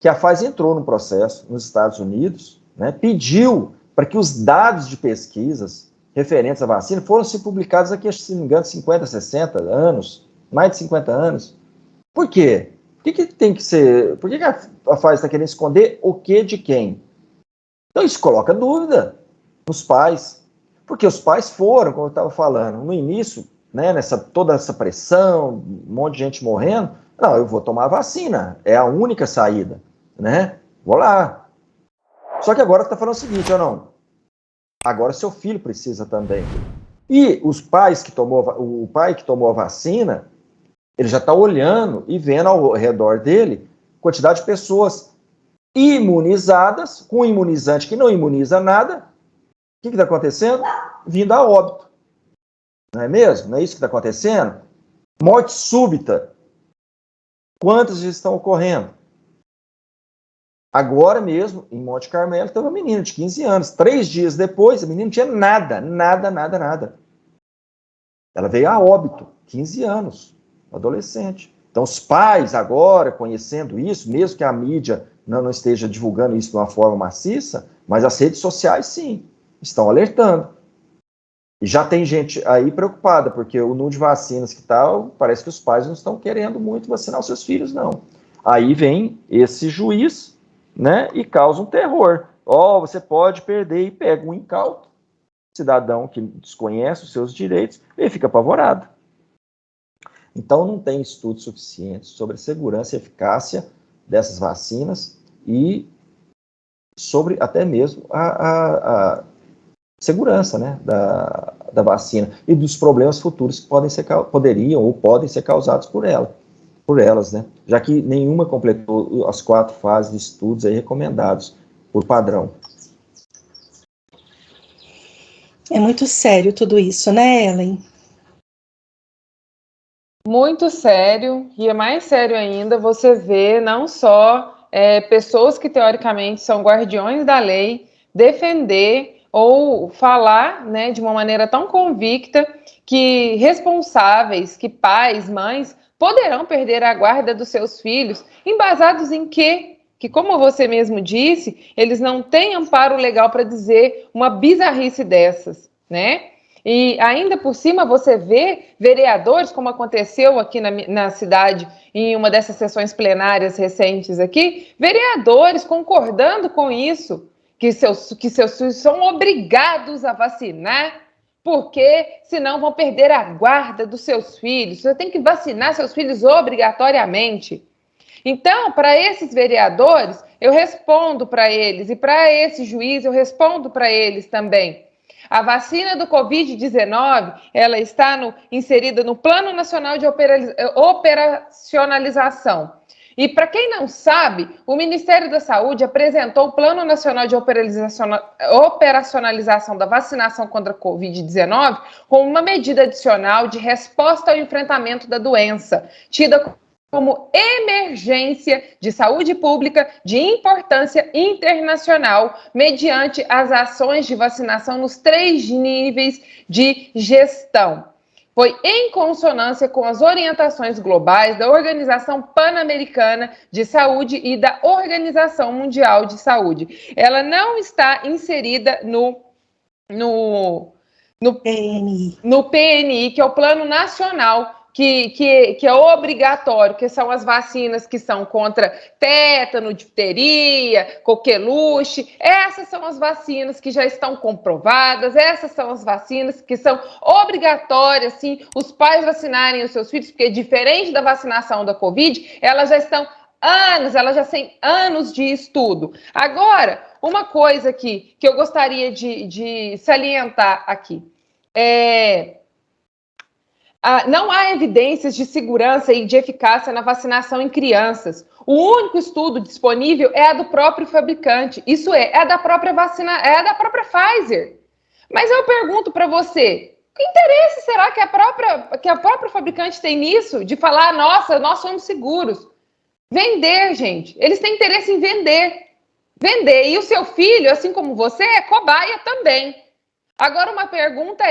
que a Pfizer entrou no processo nos Estados Unidos, né, pediu para que os dados de pesquisas referentes à vacina fossem publicados aqui, se não me engano, 50, 60 anos, mais de 50 anos. Por quê? Por que tem que ser... Por que a Pfizer está querendo esconder o que de quem? Então isso coloca dúvida nos pais. Porque os pais foram, como eu estava falando, no início, né, toda essa pressão, um monte de gente morrendo, não, eu vou tomar a vacina, é a única saída, né? Vou lá. Só que agora está falando o seguinte, ou não? Agora seu filho precisa também. E os pais o pai que tomou a vacina, ele já está olhando e vendo ao redor dele quantidade de pessoas imunizadas, com imunizante que não imuniza nada. O que está acontecendo? Vindo a óbito. Não é mesmo? Não é isso que está acontecendo? Morte súbita. Quantas já estão ocorrendo? Agora mesmo, em Monte Carmelo, teve uma menina de 15 anos. 3 dias depois, a menina não tinha nada. Ela veio a óbito, 15 anos, adolescente. Então, os pais agora, conhecendo isso, mesmo que a mídia não esteja divulgando isso de uma forma maciça, mas as redes sociais, sim, estão alertando. E já tem gente aí preocupada, porque o número de vacinas que tal, parece que os pais não estão querendo muito vacinar os seus filhos, não. Aí vem esse juiz, né, e causa um terror. Você pode perder, e pega um incauto, cidadão que desconhece os seus direitos, ele fica apavorado. Então, não tem estudos suficientes sobre a segurança e eficácia dessas vacinas e sobre até mesmo a segurança, né, da vacina e dos problemas futuros que poderiam ou podem ser causados por elas, né, já que nenhuma completou as 4 fases de estudos aí recomendados por padrão. É muito sério tudo isso, né, Ellen? Muito sério, e é mais sério ainda você vê não só pessoas que teoricamente são guardiões da lei defender ou falar, né, de uma maneira tão convicta que responsáveis, que pais, mães poderão perder a guarda dos seus filhos, embasados em quê? Que, como você mesmo disse, eles não têm amparo legal para dizer uma bizarrice dessas, né? E ainda por cima você vê vereadores, como aconteceu aqui na cidade, em uma dessas sessões plenárias recentes aqui, vereadores concordando com isso, que seus filhos são obrigados a vacinar, porque senão vão perder a guarda dos seus filhos. Você tem que vacinar seus filhos obrigatoriamente. Então, para esses vereadores, eu respondo para eles, e para esse juiz eu respondo para eles também. A vacina do Covid-19, ela está inserida no Plano Nacional de Operacionalização. E para quem não sabe, o Ministério da Saúde apresentou o Plano Nacional de Operacionalização da Vacinação contra a Covid-19 como uma medida adicional de resposta ao enfrentamento da doença, tida como emergência de saúde pública de importância internacional, mediante as ações de vacinação nos 3 níveis de gestão. Foi em consonância com as orientações globais da Organização Pan-Americana de Saúde e da Organização Mundial de Saúde. Ela não está inserida no PNI, que é o Plano Nacional que é obrigatório, que são as vacinas que são contra tétano, difteria, coqueluche. Essas são as vacinas que já estão comprovadas, essas são as vacinas que são obrigatórias, sim, os pais vacinarem os seus filhos, porque diferente da vacinação da Covid, elas já estão anos, ela já tem anos de estudo. Agora, uma coisa que eu gostaria de salientar aqui. Não há evidências de segurança e de eficácia na vacinação em crianças. O único estudo disponível é a do próprio fabricante. Isso é a da própria vacina, é a da própria Pfizer. Mas eu pergunto para você, que interesse será que a própria fabricante tem nisso? De falar, nossa, nós somos seguros. Vender, gente. Eles têm interesse em vender. Vender. E o seu filho, assim como você, é cobaia também. Agora, uma pergunta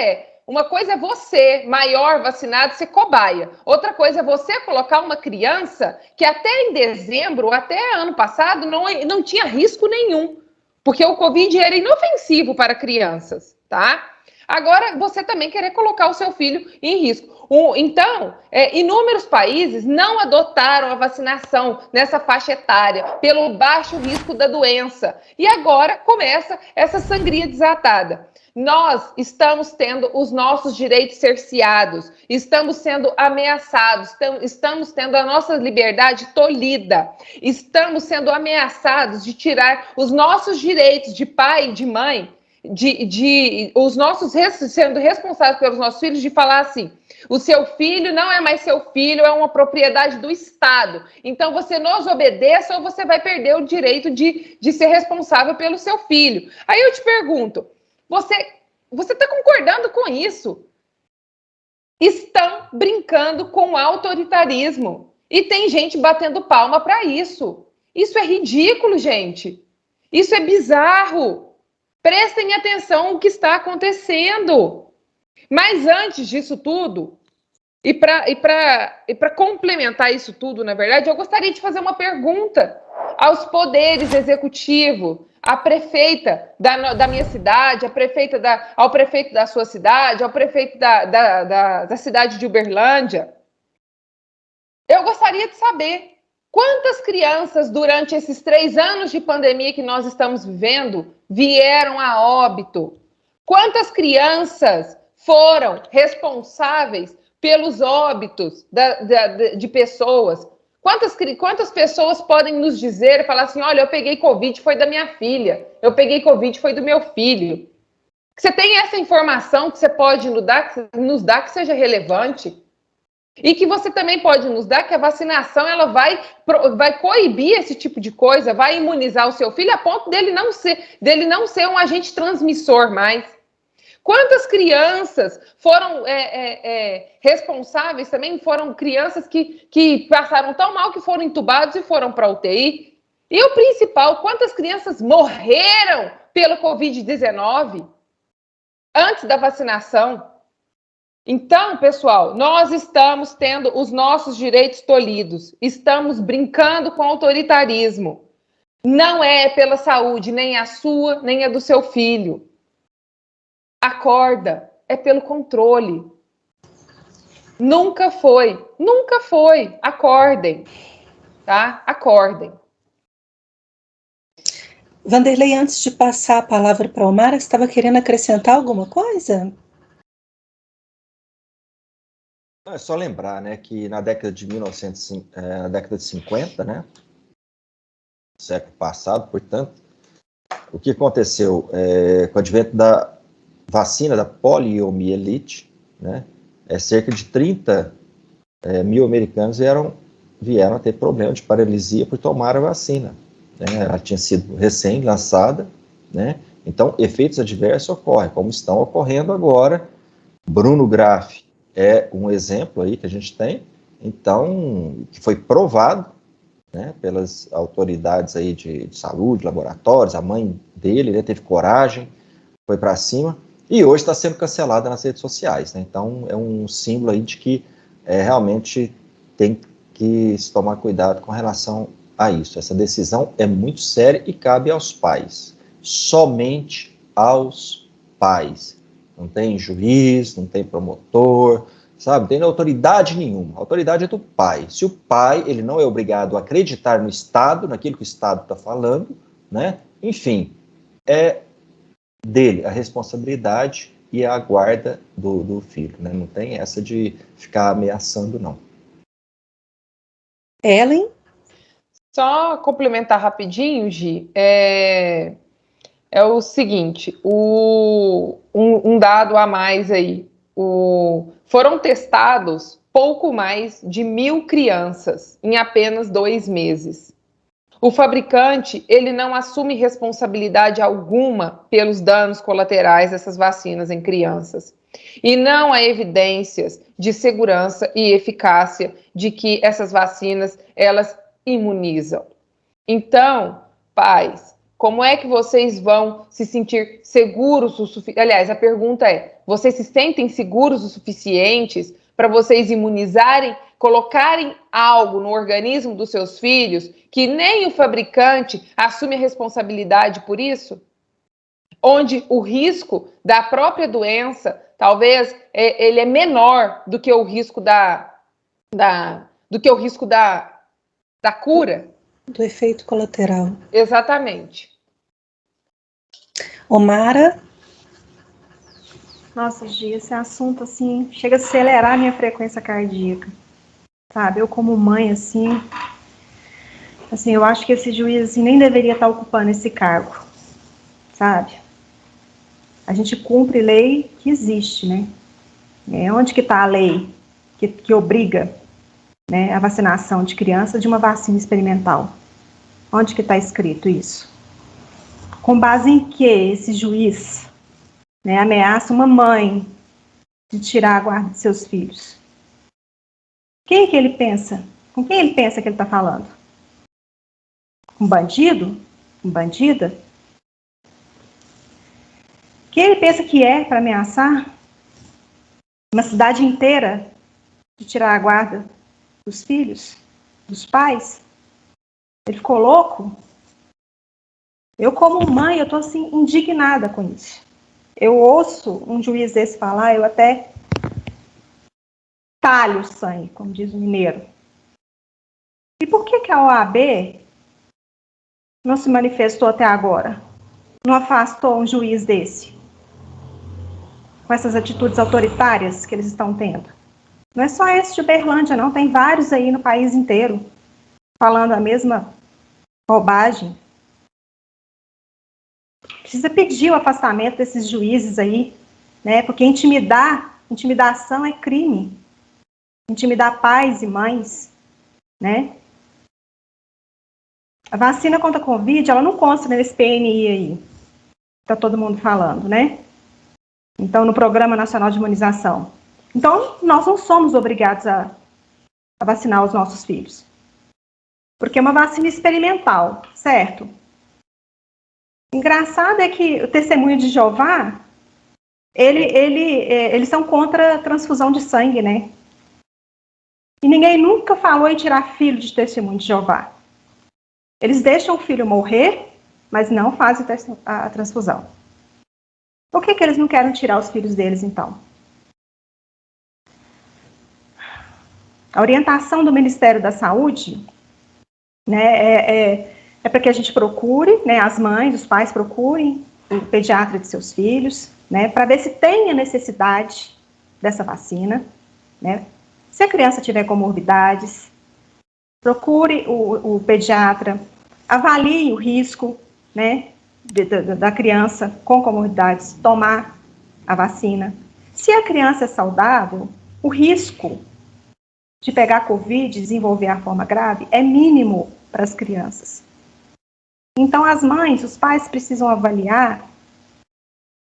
uma coisa é você, maior, vacinado, ser cobaia. Outra coisa é você colocar uma criança que até em dezembro, até ano passado, não tinha risco nenhum. Porque o Covid era inofensivo para crianças, tá? Agora, você também querer colocar o seu filho em risco. Então, inúmeros países não adotaram a vacinação nessa faixa etária pelo baixo risco da doença. E agora começa essa sangria desatada. Nós estamos tendo os nossos direitos cerceados, estamos sendo ameaçados, estamos tendo a nossa liberdade tolhida, estamos sendo ameaçados de tirar os nossos direitos de pai e de mãe, os nossos sendo responsáveis pelos nossos filhos, de falar assim: o seu filho não é mais seu filho, é uma propriedade do Estado. Então você nos obedeça ou você vai perder o direito de ser responsável pelo seu filho. Aí eu te pergunto, você está concordando com isso? Estão brincando com o autoritarismo. E tem gente batendo palma para isso. Isso é ridículo, gente. Isso é bizarro. Prestem atenção no que está acontecendo. Mas antes disso tudo, e para complementar isso tudo, na verdade, eu gostaria de fazer uma pergunta aos poderes executivos, à prefeita da minha cidade, ao prefeito da sua cidade, ao prefeito da cidade de Uberlândia. Eu gostaria de saber quantas crianças, durante esses 3 anos de pandemia que nós estamos vivendo, vieram a óbito? Quantas crianças foram responsáveis pelos óbitos de pessoas? Quantas pessoas podem nos dizer e falar assim: olha, eu peguei Covid, foi da minha filha, eu peguei Covid, foi do meu filho? Você tem essa informação que você pode nos dar que seja relevante? E que você também pode nos dar que a vacinação ela vai coibir esse tipo de coisa, vai imunizar o seu filho a ponto dele não ser um agente transmissor mais. Quantas crianças foram responsáveis também, foram crianças que passaram tão mal que foram entubados e foram para a UTI? E o principal, quantas crianças morreram pelo Covid-19 antes da vacinação? Então, pessoal, nós estamos tendo os nossos direitos tolhidos, estamos brincando com autoritarismo. Não é pela saúde, nem a sua, nem a do seu filho. Acorda, é pelo controle. Nunca foi. Acordem, tá? Acordem. Vanderlei, antes de passar a palavra para o Mara, estava querendo acrescentar alguma coisa? É só lembrar, né, que na década de 50, né, século passado, portanto, o que aconteceu com o advento da vacina da poliomielite, né, cerca de 30 mil americanos vieram a ter problema de paralisia por tomar a vacina. Né? Ela tinha sido recém-lançada, né? Então efeitos adversos ocorrem, como estão ocorrendo agora. Bruno Graff é um exemplo aí que a gente tem, então, que foi provado, né, pelas autoridades aí de saúde, laboratórios. A mãe dele, né, teve coragem, foi para cima, e hoje está sendo cancelada nas redes sociais, né? Então é um símbolo aí de que realmente tem que se tomar cuidado com relação a isso. Essa decisão é muito séria e cabe aos pais, somente aos pais. Não tem juiz, não tem promotor, sabe? Não tem autoridade nenhuma. A autoridade é do pai. Se o pai ele não é obrigado a acreditar no Estado, naquilo que o Estado está falando, né? Enfim, é dele a responsabilidade e a guarda do filho, né? Não tem essa de ficar ameaçando, não. Ellen? Só complementar rapidinho, Gi, é o seguinte, um dado a mais aí, foram testados pouco mais de 1.000 crianças em apenas 2 meses. O fabricante, ele não assume responsabilidade alguma pelos danos colaterais dessas vacinas em crianças. E não há evidências de segurança e eficácia de que essas vacinas, elas imunizam. Então, pais, como é que vocês vão se sentir seguros o suficiente? Aliás, a pergunta é, vocês se sentem seguros o suficientes para vocês imunizarem, colocarem algo no organismo dos seus filhos que nem o fabricante assume a responsabilidade por isso? Onde o risco da própria doença, talvez, ele é menor do que o risco da cura? Do efeito colateral. Exatamente. Omara? Nossa, Gi, esse assunto, assim, chega a acelerar a minha frequência cardíaca, sabe? Eu, como mãe, assim, eu acho que esse juiz, assim, nem deveria estar ocupando esse cargo, sabe? A gente cumpre lei que existe, né? Onde que está a lei que obriga, né, a vacinação de crianças de uma vacina experimental? Onde que está escrito isso? Com base em que esse juiz, né, ameaça uma mãe de tirar a guarda de seus filhos? Quem que ele pensa? Com quem ele pensa que ele está falando? Um bandido? Um bandida? Quem ele pensa que é para ameaçar uma cidade inteira de tirar a guarda dos filhos, dos pais? Ele ficou louco? Eu, como mãe, eu estou assim, indignada com isso. Eu ouço um juiz desse falar, eu até talho o sangue, como diz o mineiro. E por que a OAB não se manifestou até agora? Não afastou um juiz desse? Com essas atitudes autoritárias que eles estão tendo? Não é só esse de Uberlândia, não. Tem vários aí no país inteiro falando a mesma bobagem. Precisa pedir o afastamento desses juízes aí, né? Porque intimidação é crime. Intimidar pais e mães, né? A vacina contra a Covid, ela não consta nesse PNI aí. Tá todo mundo falando, né? Então, no Programa Nacional de Imunização. Então, nós não somos obrigados a vacinar os nossos filhos. Porque é uma vacina experimental, certo? Engraçado é que o Testemunho de Jeová, eles são contra a transfusão de sangue, né? E ninguém nunca falou em tirar filho de Testemunho de Jeová. Eles deixam o filho morrer, mas não fazem a transfusão. Por que eles não querem tirar os filhos deles, então? A orientação do Ministério da Saúde, né, é para que a gente procure, né, as mães, os pais procurem o pediatra de seus filhos, né, para ver se tem a necessidade dessa vacina, né? Se a criança tiver comorbidades, procure o pediatra, avalie o risco, né, da criança com comorbidades tomar a vacina. Se a criança é saudável, o risco de pegar Covid e desenvolver a forma grave é mínimo para as crianças. Então, as mães, os pais precisam avaliar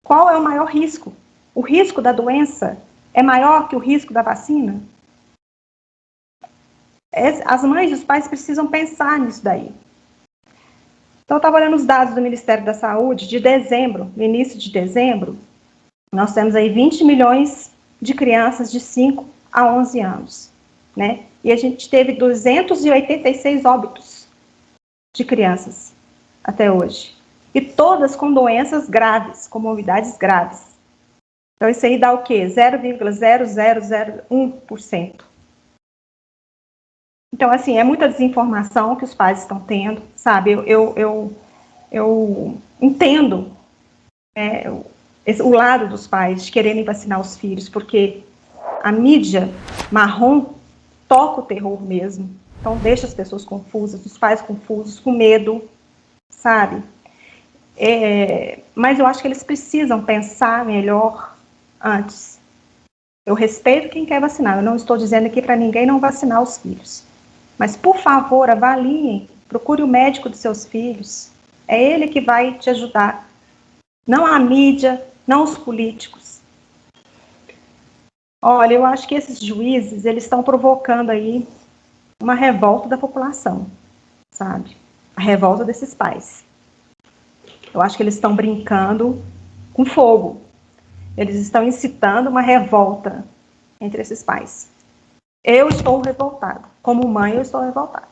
qual é o maior risco. O risco da doença é maior que o risco da vacina? As mães e os pais precisam pensar nisso daí. Então, eu estava olhando os dados do Ministério da Saúde de dezembro, no início de dezembro, nós temos aí 20 milhões de crianças de 5 a 11 anos, né? E a gente teve 286 óbitos de crianças até hoje. E todas com doenças graves, comorbidades graves. Então, isso aí dá o quê? 0,0001%. Então, assim, é muita desinformação que os pais estão tendo, sabe? Eu entendo o lado dos pais de quererem vacinar os filhos, porque a mídia marrom toca o terror mesmo, Então deixa as pessoas confusas, os pais confusos, com medo, sabe? Mas eu acho que eles precisam pensar melhor antes. Eu respeito quem quer vacinar, eu não estou dizendo aqui para ninguém não vacinar os filhos. Mas, por favor, avaliem, procure o médico dos seus filhos. É ele que vai te ajudar. Não a mídia, não os políticos. Olha, eu acho que esses juízes, eles estão provocando aí uma revolta da população, sabe? A revolta desses pais. Eu acho que eles estão brincando com fogo. Eles estão incitando uma revolta entre esses pais. Eu estou revoltada. Como mãe, eu estou revoltada.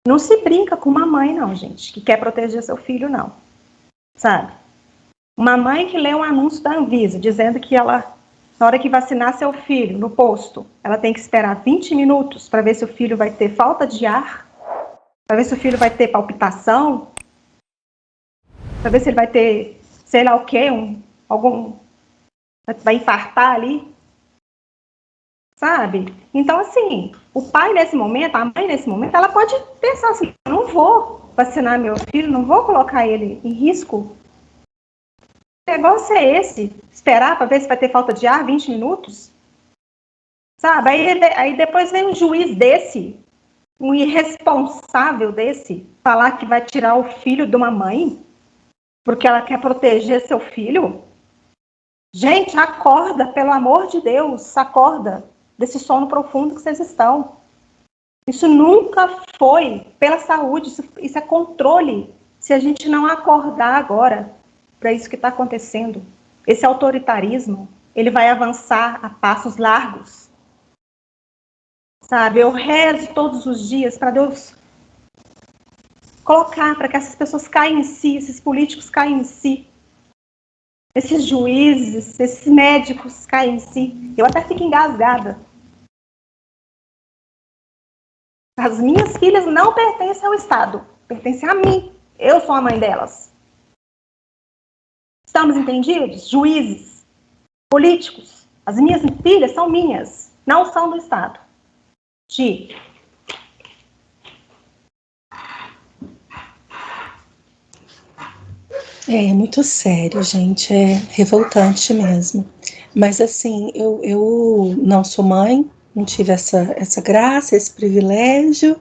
Não se brinca com uma mãe, não, gente, que quer proteger seu filho, não. Sabe? Uma mãe que lê um anúncio da Anvisa dizendo que ela, na hora que vacinar seu filho no posto, ela tem que esperar 20 minutos para ver se o filho vai ter falta de ar, para ver se o filho vai ter palpitação, para ver se ele vai ter, sei lá o quê, vai infartar ali. Sabe? Então, assim, o pai nesse momento, a mãe nesse momento, ela pode pensar assim, eu não vou vacinar meu filho, não vou colocar ele em risco. O negócio é esse, esperar para ver se vai ter falta de ar 20 minutos? Sabe? Aí depois vem um juiz desse, um irresponsável desse, falar que vai tirar o filho de uma mãe porque ela quer proteger seu filho. Gente, acorda, pelo amor de Deus, acorda desse sono profundo que vocês estão. Isso nunca foi pela saúde, isso é controle. Se a gente não acordar agora para isso que está acontecendo, esse autoritarismo, ele vai avançar a passos largos. Sabe, eu rezo todos os dias para Deus colocar, para que essas pessoas caiam em si, esses políticos caiam em si, esses juízes, esses médicos caem em si. Eu até fico engasgada. As minhas filhas não pertencem ao Estado, pertencem a mim. Eu sou a mãe delas. Estamos entendidos? Juízes, políticos. As minhas filhas são minhas, não são do Estado. Gi. É muito sério, gente, é revoltante mesmo. Mas assim, eu não sou mãe, não tive essa graça, esse privilégio,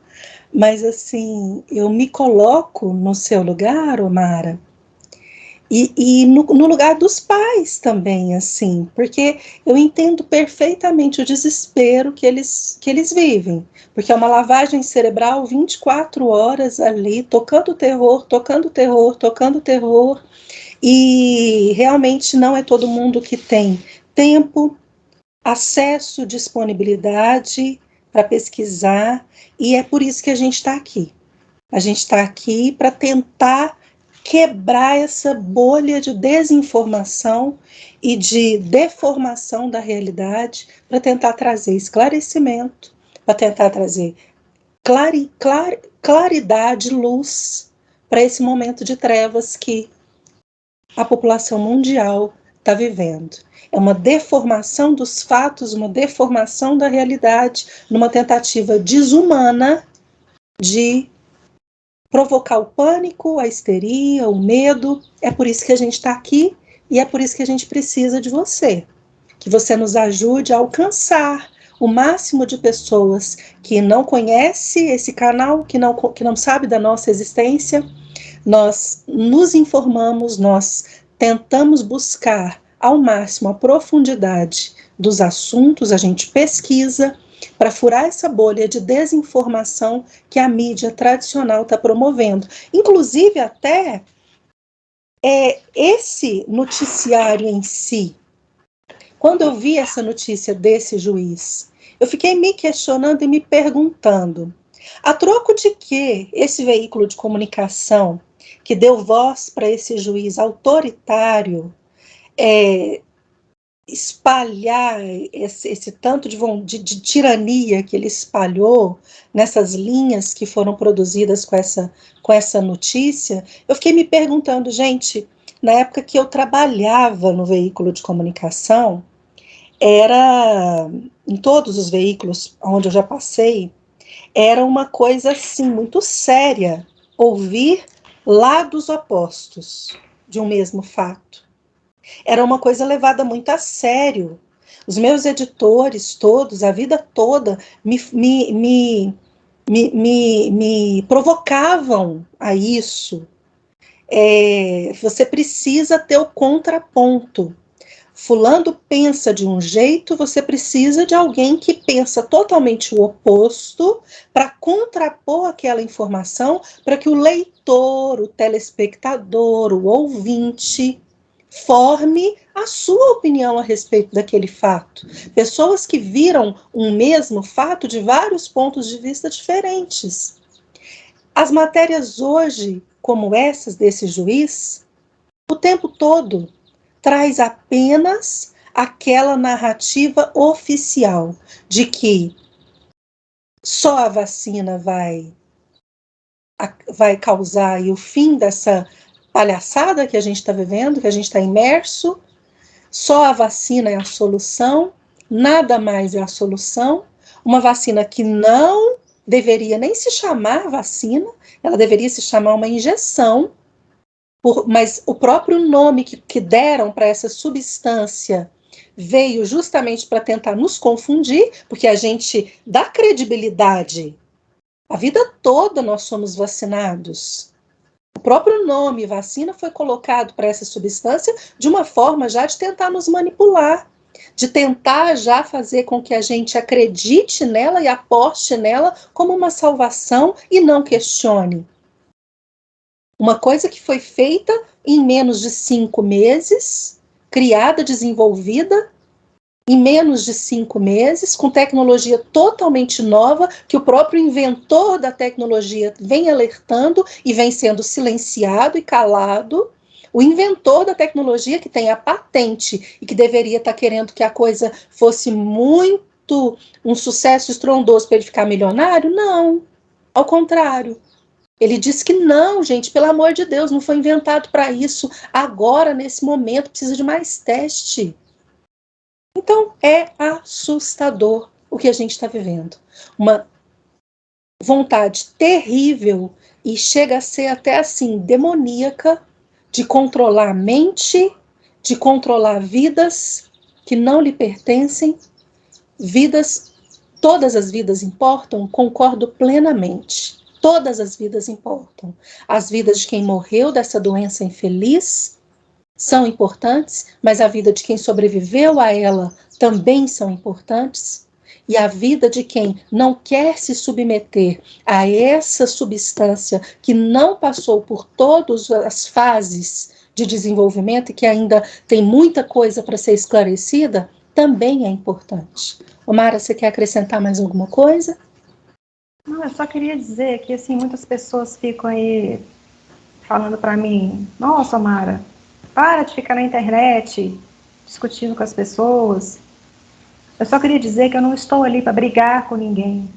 mas assim, eu me coloco no seu lugar, Omara, e no lugar dos pais também, assim, porque eu entendo perfeitamente o desespero que eles vivem, porque é uma lavagem cerebral 24 horas ali, tocando terror, tocando terror, tocando terror, e realmente não é todo mundo que tem tempo, acesso, disponibilidade para pesquisar, e é por isso que a gente está aqui. A gente está aqui para tentar quebrar essa bolha de desinformação e de deformação da realidade, para tentar trazer esclarecimento, para tentar trazer claridade, luz para esse momento de trevas que a população mundial está vivendo. É uma deformação dos fatos, uma deformação da realidade, numa tentativa desumana de provocar o pânico, a histeria, o medo. É por isso que a gente está aqui e é por isso que a gente precisa de você. Que você nos ajude a alcançar o máximo de pessoas que não conhecem esse canal, que não sabe da nossa existência. Nós nos informamos, nós tentamos buscar ao máximo a profundidade dos assuntos, a gente pesquisa para furar essa bolha de desinformação que a mídia tradicional está promovendo. Inclusive até esse noticiário em si. Quando eu vi essa notícia desse juiz, eu fiquei me questionando e me perguntando, a troco de que esse veículo de comunicação que deu voz para esse juiz autoritário espalhar esse tanto de tirania que ele espalhou nessas linhas que foram produzidas com essa notícia, eu fiquei me perguntando, gente, na época que eu trabalhava no veículo de comunicação, em todos os veículos onde eu já passei, Era uma coisa, assim, muito séria ouvir lados opostos de um mesmo fato. Era uma coisa levada muito a sério. Os meus editores todos, a vida toda, me provocavam a isso. Você precisa ter o contraponto. Fulano pensa de um jeito, você precisa de alguém que pensa totalmente o oposto para contrapor aquela informação, para que o leitor, o telespectador, o ouvinte forme a sua opinião a respeito daquele fato. Pessoas que viram um mesmo fato de vários pontos de vista diferentes. As matérias hoje, como essas desse juiz, o tempo todo traz apenas aquela narrativa oficial de que só a vacina vai causar aí o fim dessa palhaçada que a gente está vivendo, que a gente está imerso, só a vacina é a solução, nada mais é a solução, uma vacina que não deveria nem se chamar vacina, ela deveria se chamar uma injeção, mas o próprio nome que deram para essa substância veio justamente para tentar nos confundir, porque a gente dá credibilidade. A vida toda nós somos vacinados. O próprio nome vacina foi colocado para essa substância de uma forma já de tentar nos manipular, de tentar já fazer com que a gente acredite nela e aposte nela como uma salvação e não questione. Uma coisa que foi feita em menos de 5 meses, criada, desenvolvida em menos de 5 meses, com tecnologia totalmente nova, que o próprio inventor da tecnologia vem alertando e vem sendo silenciado e calado. O inventor da tecnologia, que tem a patente e que deveria estar querendo que a coisa fosse muito um sucesso estrondoso para ele ficar milionário, não. Ao contrário. Ele diz que não, gente, pelo amor de Deus, não foi inventado para isso. Agora, nesse momento, precisa de mais teste. Então, é assustador o que a gente está vivendo. Uma vontade terrível e chega a ser até assim, demoníaca, de controlar a mente, de controlar vidas que não lhe pertencem. Vidas, todas as vidas importam, concordo plenamente. Todas as vidas importam. As vidas de quem morreu dessa doença infeliz são importantes, mas a vida de quem sobreviveu a ela também são importantes. E a vida de quem não quer se submeter a essa substância que não passou por todas as fases de desenvolvimento e que ainda tem muita coisa para ser esclarecida, também é importante. Omara, você quer acrescentar mais alguma coisa? Não, eu só queria dizer que, assim, muitas pessoas ficam aí falando para mim, nossa, Mara, para de ficar na internet discutindo com as pessoas. Eu só queria dizer que eu não estou ali para brigar com ninguém,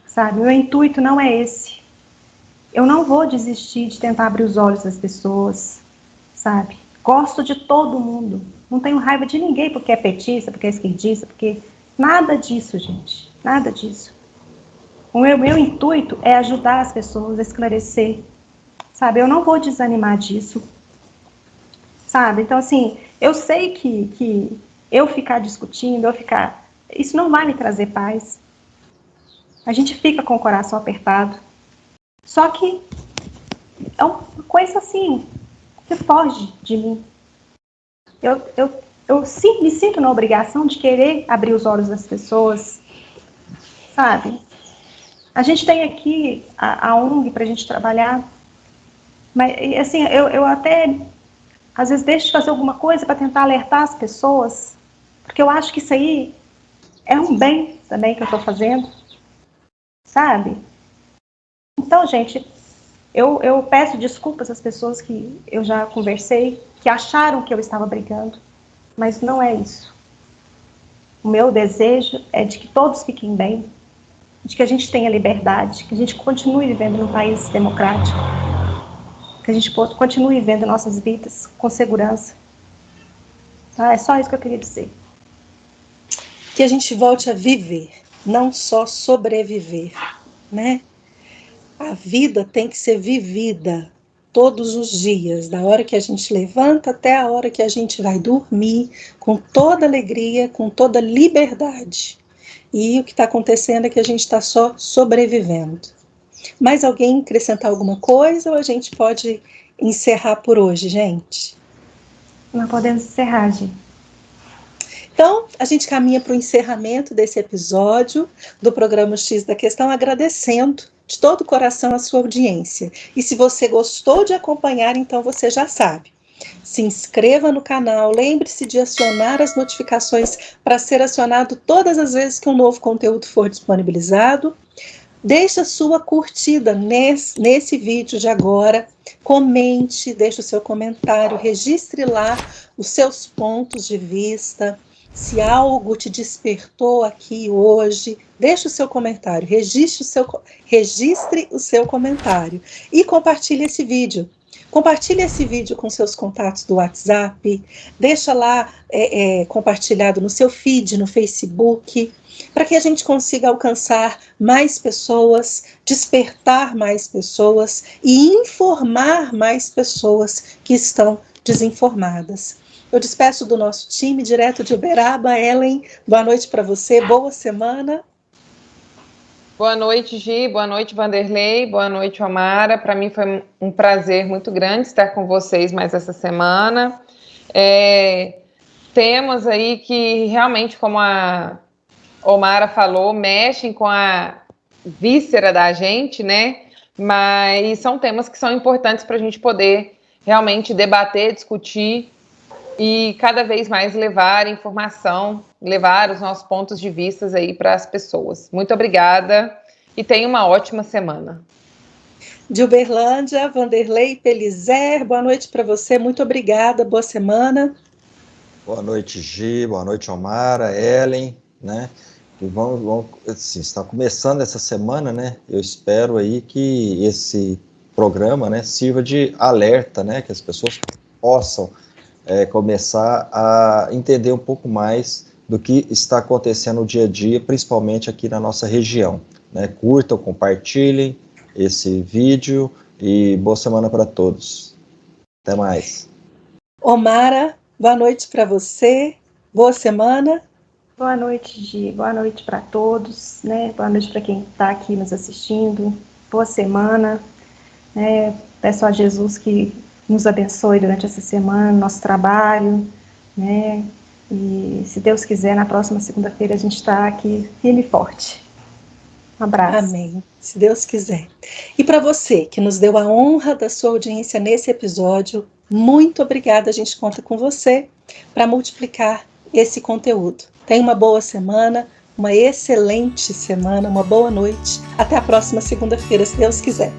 sabe? Meu intuito não é esse. Eu não vou desistir de tentar abrir os olhos das pessoas, sabe? Gosto de todo mundo. Não tenho raiva de ninguém porque é petista, porque é esquerdista, porque... Nada disso, gente. Nada disso. O meu intuito é ajudar as pessoas a esclarecer, sabe? Eu não vou desanimar disso, sabe? Então, assim, eu sei que eu ficar discutindo, isso não vai me trazer paz. A gente fica com o coração apertado. Só que é uma coisa, assim, que foge de mim. Eu sim, me sinto na obrigação de querer abrir os olhos das pessoas, sabe? A gente tem aqui a ONG para a gente trabalhar, mas, assim, eu até, às vezes, deixo de fazer alguma coisa para tentar alertar as pessoas, porque eu acho que isso aí é um bem também que eu estou fazendo, sabe? Então, gente, eu peço desculpas às pessoas que eu já conversei, que acharam que eu estava brigando, mas não é isso. O meu desejo é de que todos fiquem bem, de que a gente tenha liberdade, que a gente continue vivendo num país democrático, que a gente continue vivendo nossas vidas com segurança. É só isso que eu queria dizer. Que a gente volte a viver, não só sobreviver. né? A vida tem que ser vivida todos os dias, da hora que a gente levanta até a hora que a gente vai dormir, com toda alegria, com toda liberdade. E o que está acontecendo é que a gente está só sobrevivendo. Mais alguém acrescentar alguma coisa ou a gente pode encerrar por hoje, gente? Nós podemos encerrar, Gi. Então, a gente caminha para o encerramento desse episódio do programa X da Questão, agradecendo de todo o coração a sua audiência. E se você gostou de acompanhar, então você já sabe. Se inscreva no canal, lembre-se de acionar as notificações para ser acionado todas as vezes que um novo conteúdo for disponibilizado. Deixe a sua curtida nesse vídeo de agora, comente, deixe o seu comentário, registre lá os seus pontos de vista. Se algo te despertou aqui hoje, deixe o seu comentário, registre o seu comentário e compartilhe esse vídeo. Compartilhe esse vídeo com seus contatos do WhatsApp, deixa lá compartilhado no seu feed, no Facebook, para que a gente consiga alcançar mais pessoas, despertar mais pessoas e informar mais pessoas que estão desinformadas. Eu despeço do nosso time, direto de Uberaba. Ellen, boa noite para você, boa semana. Boa noite, Gi, boa noite, Vanderlei, boa noite, Omara. Para mim foi um prazer muito grande estar com vocês mais essa semana. Temas aí que realmente, como a Omara falou, mexem com a víscera da gente, né? Mas são temas que são importantes para a gente poder realmente debater, discutir e cada vez mais levar informação, levar os nossos pontos de vista aí para as pessoas. Muito obrigada e tenha uma ótima semana. De Uberlândia, Vanderlei Pelizer, boa noite para você, muito obrigada, boa semana. Boa noite, Gi, boa noite, Omara, Ellen, né? E vamos assim, está começando essa semana, né? Eu espero aí que esse programa, né, sirva de alerta, né? Que as pessoas possam começar a entender um pouco mais do que está acontecendo no dia a dia, principalmente aqui na nossa região, né? Curtam, compartilhem esse vídeo e boa semana para todos. Até mais. Omara, boa noite para você, boa semana. Boa noite, Gi. Boa noite para todos, né? Boa noite para quem está aqui nos assistindo. Boa semana. Peço a Jesus que nos abençoe durante essa semana, nosso trabalho, né? E se Deus quiser, na próxima segunda-feira a gente está aqui firme e forte. Um abraço. Amém, se Deus quiser. E para você que nos deu a honra da sua audiência nesse episódio, muito obrigada, a gente conta com você para multiplicar esse conteúdo. Tenha uma boa semana, uma excelente semana, uma boa noite. Até a próxima segunda-feira, se Deus quiser.